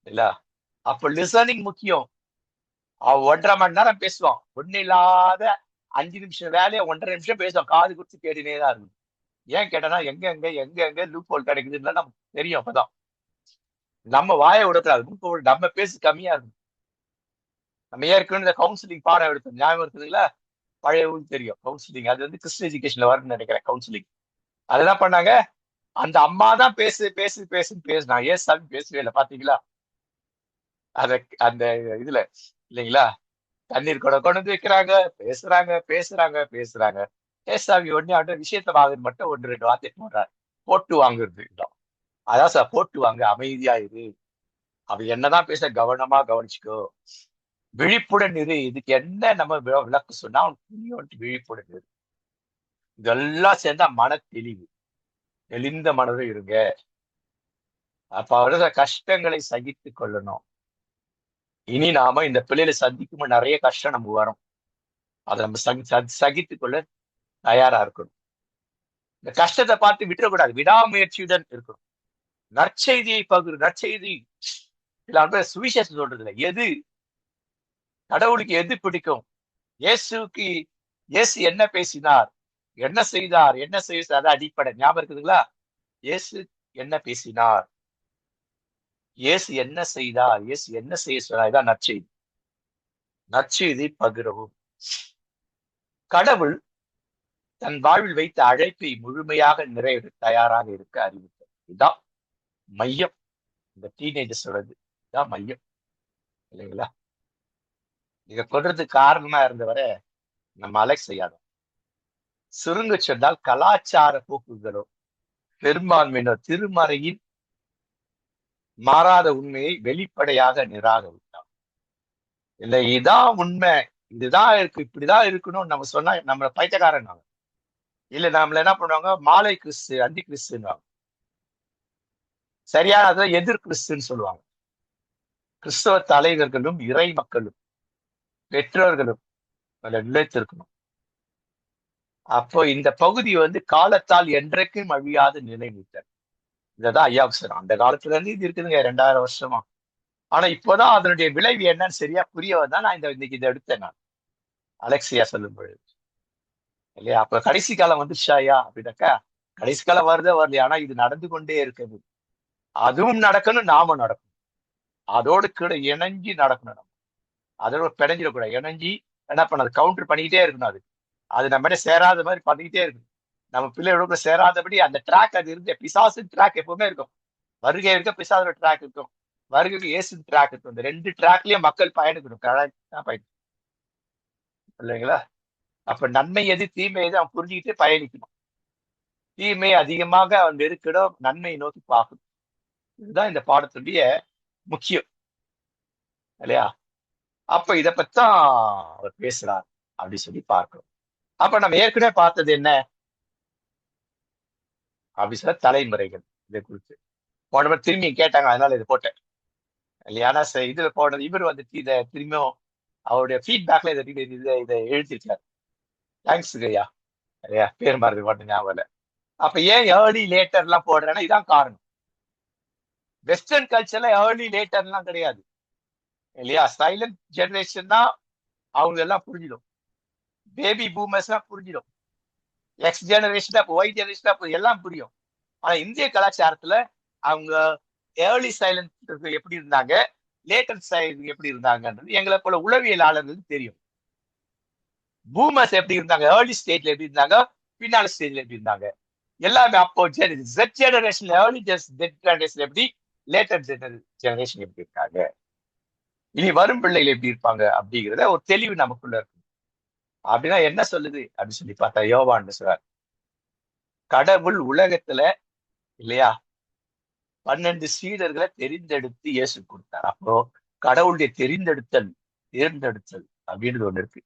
இல்ல. அப்போ லிசனிங் முக்கியம். அவன் 1.5 மணி நேரம் பேசுவான், ஒண்ணு இல்லாத 5 நிமிஷம் வேலையை 1.5 நிமிஷம் பேசுவான், காது கொடுத்து கேட்டுனே தான் இருக்கும். ஏன் கேட்டனா எங்க எங்க எங்க எங்க லூப் ஹோல் கிடைக்குதுன்னு நமக்கு தெரியும். அப்பதான் நம்ம வாயை விடக்கூடாது, லூப் ஹோல் நம்ம பேசு கம்மியா இருக்கும். நம்ம ஏற்கனவே இந்த கவுன்சிலிங் பாடம் எடுத்தோம், ஞாபகம் இருக்குதுங்களா? பழைய ஊர் தெரியும் கவுன்சிலிங், அது வந்து கிறிஸ்டியன் எஜுகேஷன்ல வரும்னு நினைக்கிறேன் கவுன்சிலிங். அதெல்லாம் பண்ணாங்க, அந்த அம்மா தான் பேசு பேசு பேசுன்னு பேசுனாங்க, ஏன் சாமி பேசவே இல்லை பாத்தீங்களா? அத அந்த இதுல இல்லைங்களா, தண்ணீர் கூட கொண்டு வந்து வைக்கிறாங்க, பேசுறாங்க பேசுறாங்க பேசுறாங்க. ஏசாமி ஒண்ணு அவட்ட விஷயத்த வாங்குறது மட்டும் 1-2 வார்த்தை போடுறாரு, போட்டு வாங்குறது. அதான் சார், போட்டு வாங்க, அமைதியா இரு, அவ என்னதான் பேச கவனமா கவனிச்சுக்கோ, விழிப்புடன் இரு. இதுக்கு என்ன நம்ம விளக்கு சொன்னா அவனுக்கு புரியும், விழிப்புடன் இரு. இதெல்லாம் சேர்ந்தா மன தெளிவு, தெளிந்த மனதும் இருங்க. அப்ப அவரோட கஷ்டங்களை சகித்து கொள்ளணும். இனி நாம இந்த பிள்ளைகளை சந்திக்கும் நிறைய கஷ்டம் நமக்கு வரும், அதை நம்ம சகித்து கொள்ள தயாரா இருக்கணும். இந்த கஷ்டத்தை பார்த்து விட்டுறக்கூடாது, விடாமுயற்சியுடன் இருக்கணும். நற்செய்தியை பகிர், நற்செய்தி சுவிசேஷம் சொல்றது இல்லை. எது கடவுளுக்கு எது பிடிக்கும், இயேசுக்கு இயேசு என்ன பேசினார், என்ன செய்தார், என்ன செய்தார், அது அடிப்படை. ஞாபகம் இருக்குதுங்களா? இயேசு என்ன பேசினார், இயேசு என்ன செய்தார், இயேசு என்ன செய்ய சொன்னார், இதான் நற்செய்தி. நற்செய்தி பகிரவும். கடவுள் தன் வாழ்வில் வைத்த அழைப்பை முழுமையாக நிறைவேற தயாராக இருக்க அறிவித்தார். இதுதான் மையம், இந்த டீனேஜர்ஸ் சொல்றது இதான் மையம், இல்லைங்களா? இதை கொள்றதுக்கு காரணமா இருந்தவரை நம்ம அலெக்ஸ் செய்யாதோம். சுருங்க சொன்னால் கலாச்சார போக்குகளோ பெரும்பான்மையினர் திருமறையின் மாறாத உண்மையை வெளிப்படையாக நிராகரித்தார். இல்லை, இதான் உண்மை, இதுதான் இருக்கு, இப்படிதான் இருக்கணும் நம்ம சொன்னா நம்மள பைத்தியக்காரன். இல்ல, நம்மள என்ன பண்ணுவாங்க, மாலை கிறிஸ்து, அந்தி கிறிஸ்துன்னு, சரியான எதிர் கிறிஸ்துன்னு சொல்லுவாங்க. கிறிஸ்தவ தலைவர்களும் இறை மக்களும் பெற்றோர்களும் நிலைத்திருக்கணும். அப்போ இந்த பகுதி வந்து காலத்தால் என்றைக்கும் அழியாது நிலைநிறுத்தல். இததான் ஐயாவுக்கு சொல்றோம். அந்த காலத்துல இருந்து இது இருக்குதுங்க, 2000 வருஷமா. ஆனா இப்போதான் அதனுடைய விளைவு என்னன்னு சரியா புரிய வந்தா நான் இன்னைக்கு இதை எடுத்தேன் நான், அலெக்சியா சொல்லும் பொழுது இல்லையா. அப்ப கடைசி காலம் வந்துருச்சாயா அப்படின்னாக்கா, கடைசி காலம் வருதே வரலையா, ஆனா இது நடந்து கொண்டே இருக்குது. அதுவும் நடக்கணும், நாம நடக்கணும், அதோடு கூட இணைஞ்சி நடக்கணும். நம்ம அதோட பிணைஞ்சிடக்கூடாது, இணைஞ்சி என்ன பண்ணது, கவுண்டர் பண்ணிக்கிட்டே இருக்கணும். அது நம்ம சேராத மாதிரி பண்ணிக்கிட்டே இருக்கணும். நம்ம பிள்ளைகளோட சேராதபடி அந்த ட்ராக் அது இருந்து, பிசாசு ட்ராக் எப்பவுமே இருக்கும். வருகை இருக்க பிசாசோட ட்ராக் இருக்கும், வருகைக்கு இயேசு ட்ராக் இருக்கும். இந்த 2 ட்ராக்லயும் மக்கள் பயணிக்கணும், பயணிக்கணும், இல்லைங்களா? அப்ப நன்மை எது தீமை எது அவன் புரிஞ்சுக்கிட்டு பயணிக்கணும். தீமை அதிகமாக அவன் நெருக்கிடும், நன்மையை நோக்கி பார்க்கணும். இதுதான் இந்த பாடத்துடைய முக்கியம், இல்லையா? அப்ப இதை பத்திதான் அவர் பேசுறார் அப்படின்னு சொல்லி பார்க்கணும். அப்ப நம்ம ஏற்கனவே பார்த்தது என்ன அப்படி சொல்ல, தலைமுறைகள். இதை குறித்து போன திரும்பி கேட்டாங்க, அதனால இதை போட்டேன், இல்லையா? இதுல போனது இவர் வந்துட்டு இதை திரும்பியும் அவருடைய ஃபீட்பேக்ல இதை எழுதிருக்காரு. தேங்க்ஸ் ஐயா, இல்லையா? பேர் மாறுது மட்டும் ஞாபகம். அப்ப ஏன் ஏர்லி லேட்டர் எல்லாம் போடுறேன்னா இதான் காரணம். வெஸ்டர்ன் கல்ச்சர்ல ஏர்லி லேட்டர் எல்லாம் கிடையாது, இல்லையா? சைலண்ட் ஜெனரேஷன் தான் அவங்க எல்லாம் புரிஞ்சிடும், பேபி பூமர்ஸ் எல்லாம் புரிஞ்சிடும், எக்ஸ் ஜெனரேஷன் ஒய் ஜெனரேஷன் எல்லாம் புரியும். ஆனா இந்திய கலாச்சாரத்துல அவங்க ஏர்லி சைலண்ட் எப்படி இருந்தாங்க, லேட்டர் சைலண்ட் எப்படி இருந்தாங்கன்றது எங்களை போல உளவியலாளர்களுக்கு தெரியும். பூமர்ஸ் எப்படி இருந்தாங்க, ஏர்லி ஸ்டேஜ்ல எப்படி இருந்தாங்க, பின்னால ஸ்டேஜ்ல எப்படி இருந்தாங்க, எல்லாமே. அப்போ Z generation, early Z generation எப்படி, லேட்டர் ஜெனரேஷன் எப்படி இருக்காங்க, இனி வரும் பிள்ளைகள் எப்படி இருப்பாங்க அப்படிங்கிறத ஒரு தெளிவு நமக்குள்ள இருக்கு. அப்படின்னா என்ன சொல்லுது அப்படின்னு சொல்லி பார்த்தா, யோவான் சொல்றார், கடவுள் உலகத்துல, இல்லையா, 12 சீடர்களை தெரிந்தெடுத்து இயேசு கொடுத்தார். அப்போ கடவுளுடைய தேர்ந்தெடுத்தல் அப்படின்றது ஒண்ணு இருக்கு.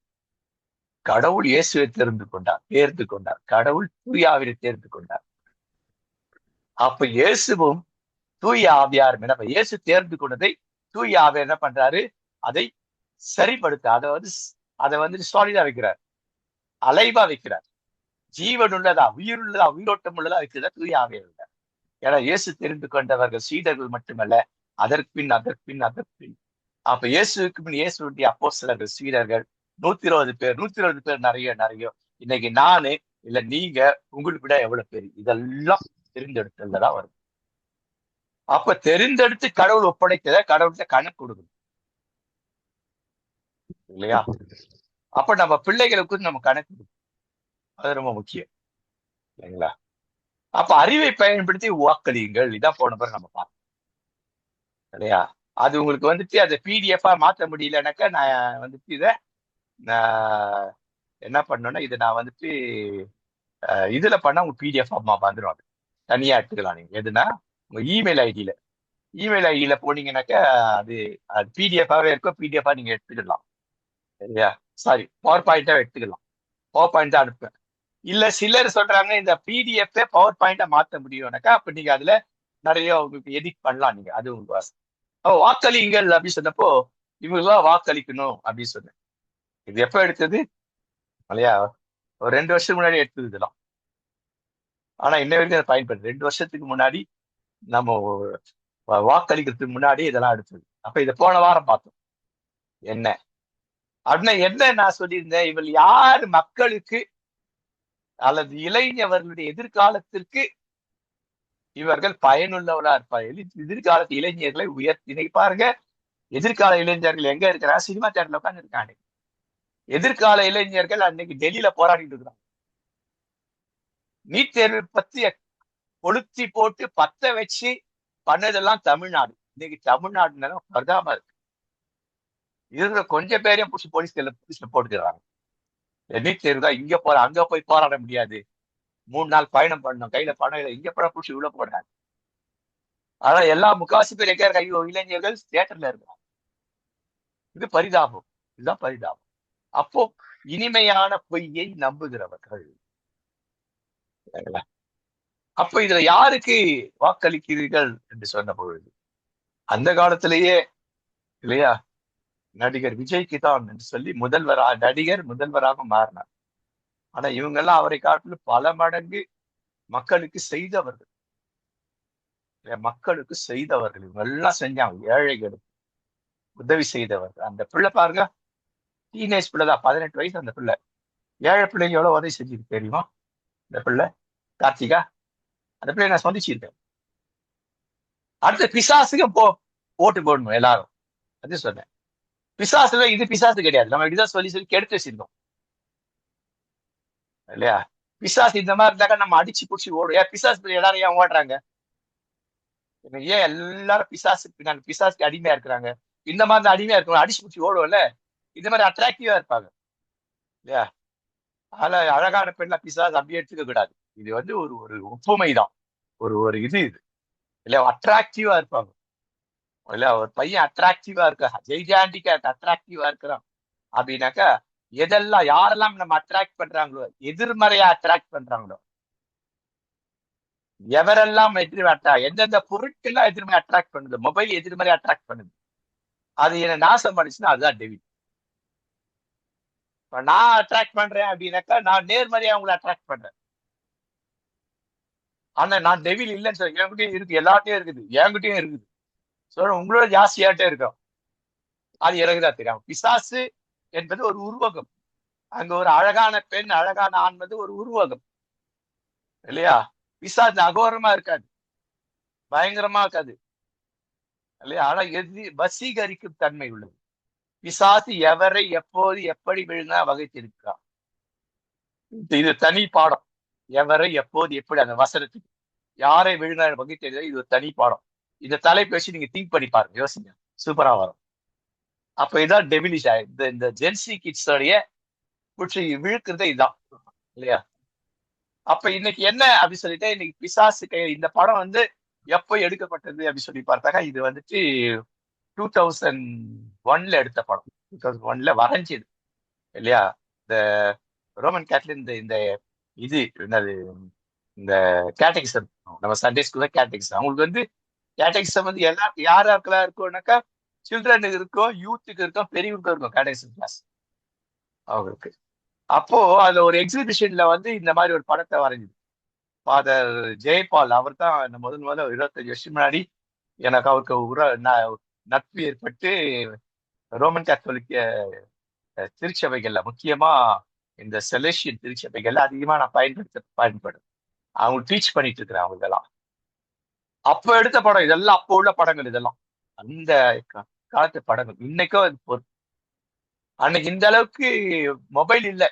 கடவுள் இயேசுவை தேர்ந்து கொண்டார், கடவுள் தூயாவினை தேர்ந்து கொண்டார். அப்ப இயேசுவும் தூய ஆவியார் என்ன இயேசு தேர்ந்து கொண்டதை தூய ஆவியார் என்ன பண்றாரு? அதை சரிப்படுத்த, அதை வந்து சாலிடா வைக்கிறார், அலைவா வைக்கிறார், ஜீவன் உள்ளதா, உயிருள்ளதா, உயிரோட்டம் உள்ளதா வைக்கிறதா தூய ஆவியார். ஏன்னா இயேசு தெரிந்து கொண்டவர்கள் சீடர்கள் மட்டுமல்ல, அதற்பின் அதற்பின் அதற்பின். அப்ப இயேசுக்கு பின் இயேசுடைய அப்போஸ்தலர்கள் சீடர்கள் 120 பேர். 120 பேர் நிறைய நிறைய. இன்னைக்கு நானு இல்ல நீங்க, உங்களுக்கு விட எவ்வளவு பேர்? இதெல்லாம் தெரிந்தெடுத்ததுதான் வரும். அப்ப தெரிந்தெடுத்து கடவுள் ஒப்படைக்கிறத கடவுள்கிட்ட கணக்கு கொடுக்கணும் இல்லையா? அப்ப நம்ம பிள்ளைகளுக்கு நம்ம கணக்கு கொடுக்கணும். அது ரொம்ப முக்கியம் இல்லைங்களா? அப்ப அறிவை பயன்படுத்தி வாக்களியுங்கள். இதான் போன பிறகு நம்ம பார்த்தோம் இல்லையா? அது உங்களுக்கு வந்துட்டு அதை பிடிஎஃபா மாற்ற முடியலனாக்கா நான் வந்துட்டு இதை நான் என்ன பண்ணேன்னா, இதை நான் வந்துட்டு இதுல பண்ணா உங்க பிடிஎஃப் அம்மா வந்துடும். அது தனியா எடுத்துக்கலாம். நீங்க எதுனா உங்க இமெயில் ஐடியில போனீங்கன்னாக்கா அது அது பிடிஎஃபாவே இருக்கும். பிடிஎஃபா நீங்க எடுத்துக்கலாம் சரியா? சாரி, பவர் பாயிண்டா எடுத்துக்கலாம். பவர் பாயிண்ட் தான் அனுப்புவேன். இல்ல சிலர் சொல்றாங்க இந்த பிடிஎஃப் பவர் பாயிண்டா மாத்த முடியும்னாக்கா அப்ப நீங்க அதுல நிறைய உங்களுக்கு எடிட் பண்ணலாம். நீங்க அது உங்களுக்கு வாக்களிங்கள் அப்படின்னு சொன்னப்போ இவங்கெல்லாம் வாக்களிக்கணும் அப்படின்னு சொன்னேன். இது எப்ப எடுத்தது இல்லையா? ஒரு 2 வருஷத்துக்கு முன்னாடி எடுத்தது இதெல்லாம். ஆனா இன்ன வரைக்கும் அதை பயன்படுது. 2 வருஷத்துக்கு முன்னாடி நம்ம வாக்களிக்கிறதுக்கு முன்னாடி இதெல்லாம் எடுத்தது. அப்ப இதை போன வாரம் பார்த்தோம். என்ன அப்படின்னா என்ன நான் சொல்லியிருந்தேன்? இவள் யாரு மக்களுக்கு அல்லது இளைஞர்களுடைய எதிர்காலத்திற்கு இவர்கள் பயனுள்ளவரா இருப்பார்கள். எதிர்காலத்து இளைஞர்களை உயர்த்தி பாருங்க. எதிர்கால இளைஞர்கள் எங்க இருக்கிறாங்க? சினிமா தேட்டர்ல உட்காந்து இருக்காங்க. எதிர்கால இளைஞர்கள் அன்னைக்கு டெல்லியில போராடிட்டு இருக்கிறாங்க. நீட் தேர்வு பத்தி கொளுத்தி போட்டு பத்த வச்சு பண்ணதெல்லாம் தமிழ்நாடு. இன்னைக்கு தமிழ்நாடு பரிதாபமா இருக்கு. இருக்கிற கொஞ்சம் பேரையும் புடிச்சு போலீஸ்ல போட்டுக்கிறாங்க. நீட் தேர்வு தான் இங்க போற, அங்க போய் போராட முடியாது, 3 நாள் பயணம் பண்ணணும், கையில பணம் இல்லை, இங்க போட புடிச்சு உள்ள போடுறாங்க. ஆனா எல்லா முக்காவாசி பேர் எங்க இருக்காங்க? இளைஞர்கள் தியேட்டர்ல இருக்கிறாங்க. இது பரிதாபம். இதுதான் பரிதாபம். அப்போ இனிமையான பொய்யை நம்புகிறவர்கள். அப்ப இதுல யாருக்கு வாக்களிக்கிறீர்கள் என்று சொன்ன பொழுது அந்த காலத்திலேயே இல்லையா நடிகர் விஜய்க்கு தான் என்று சொல்லி நடிகர் முதல்வராக மாறினார். ஆனா இவங்க எல்லாம் அவரை காட்டிலும் பல மடங்கு மக்களுக்கு செய்தவர்கள். இவங்க எல்லாம் செஞ்சாங்க. ஏழைகளுக்கு உதவி செய்தவர்கள். அந்த பிள்ளை பாருங்க, டீனேஜ் பிள்ளைதான், 18 வயசு. அந்த பிள்ளை ஏழை பிள்ளைங்க எவ்வளவு உதவி செஞ்சிருக்கு தெரியுமா? இந்த பிள்ளை கார்த்திகா, அந்த பிள்ளை நான் சந்திச்சிருக்கேன். அடுத்த பிசாசுக்கு ஓட்டு போடணும் எல்லாரும். அது சொன்னேன். பிசாசுல இது பிசாசு கிடையாது. நம்ம இப்படிதான் சொல்லி சொல்லி கெடுத்து வச்சிருந்தோம் இல்லையா? பிசாசு இந்த மாதிரி இருந்தாக்கா நம்ம அடிச்சு புடிச்சு ஓடும். ஏன் பிசாசு எல்லாரும் ஏன் ஓடுறாங்க? ஏன் எல்லாரும் பிசாசுக்கு அடிமையா இருக்கிறாங்க? இந்த மாதிரி அடிமையா இருக்கணும், அடிச்சு புடிச்சு ஓடும்ல. இந்த மாதிரி அட்ராக்டிவா இருப்பாங்க இல்லையா? அழகான பெண்ணா பிசாசு அப்படியே எடுத்துக்க கூடாது. இது வந்து ஒரு ஒரு ஒப்புமை தான். ஒரு ஒரு இது இல்லையா? அட்ராக்டிவா இருப்பாங்க இல்லையா? ஒரு பையன் அட்ராக்டிவா இருக்கா, ஜெய்ஜாண்டிக்கா அட்ராக்டிவா இருக்கிறான் அப்படின்னாக்கா யாரெல்லாம் நம்ம அட்ராக்ட் பண்றாங்களோ, எதிர்மறையா அட்ராக்ட் பண்றாங்களோ, எவரெல்லாம் எந்தெந்த பொருட்கள்லாம் எதிர்மறை அட்ராக்ட் பண்ணுது, மொபைல் எதிர்மறை அட்ராக்ட் பண்ணுது, அது என்ன நாசம் பண்ணிச்சுன்னா அதுதான் டெவில். நான் அட்ராக்ட் பண்றேன் அப்படின்னாக்கா நான் நேர்மறையா அவங்களை அட்ராக்ட் பண்றேன். ஆனா நான் டெவில் இல்லைன்னு சொல்ல, என்கிட்டயும் இருக்கு, எல்லார்ட்டையும் இருக்குது, என்கிட்டயும் இருக்குது. சொல்ற உங்களோட ஜாஸ்தியாட்டே இருக்கும். அது எனக்குதான் தெரியும். பிசாசு என்பது ஒரு உருவகம். அங்க ஒரு அழகான பெண், அழகான ஆண்பது ஒரு உருவகம் இல்லையா? பிசாசு அகோரமா இருக்காது, பயங்கரமா இருக்காது இல்லையா? ஆனா வசீகரிக்கும் தன்மை உள்ளது. பிசாசு எவரை எப்போது எப்படி விழுந்தா வகைத்திருக்கிறான். இது தனி பாடம். எவரை எப்போது எப்படி, அந்த வசனத்துக்கு யாரை விழுந்தா வகைத்தெரியுதோ இது ஒரு தனி பாடம். இந்த தலைப்பு வச்சு நீங்க திங்க் பண்ணி பாருங்க, யோசிங்க, சூப்பரா வரும். அப்ப இதான் டெவிலிஷ். இந்த ஜென்சி கிட்ஸோடைய குற்றி விழுக்கிறதே இதுதான் இல்லையா? அப்ப இன்னைக்கு என்ன அப்படி சொல்லிட்டு, இன்னைக்கு பிசாசு இந்த படம் வந்து எப்போ எடுக்கப்பட்டது அப்படி சொல்லி பார்த்தாக்கா இது வந்துட்டு 2001ல எடுத்த படம். 2001ல வரைஞ்சது இல்லையா? இந்த ரோமன் கேத்லின் இந்த இது என்னது, இந்த கேட்டகிசம், நம்ம சண்டே ஸ்கூல்ல கேட்டகிசம் அவங்களுக்கு வந்து கேட்டகிசம் வந்து யாருக்கெல்லாம் இருக்கும்னாக்கா சில்ட்ரனுக்கு இருக்கும், யூத்துக்கு இருக்கும், பெரியவங்களுக்கு இருக்கும் கேட்டகிசம் கிளாஸ் அவங்களுக்கு. அப்போ அதுல ஒரு எக்ஸிபிஷன்ல வந்து இந்த மாதிரி ஒரு படத்தை வரைஞ்சது ஃபாதர் ஜெயபால். அவர் தான் முதல்ல 25 வருஷம் முன்னாடி எனக்கு அவருக்கு நட்பு ஏற்பட்டு ரோமன் கத்தோலிக்க திருச்சபைகள்ல, முக்கியமா இந்த செலேஷியன் திருச்சபைகள்ல அதிகமா நான் பயன்படும் அவங்க டீச் பண்ணிட்டு இருக்கிறேன் அவங்க இதெல்லாம். அப்ப எடுத்த படம் இதெல்லாம், அப்போ உள்ள படங்கள் இதெல்லாம், அந்த காலத்து படங்கள். இன்னைக்கும் அன்னைக்கு இந்த அளவுக்கு மொபைல் இல்ல,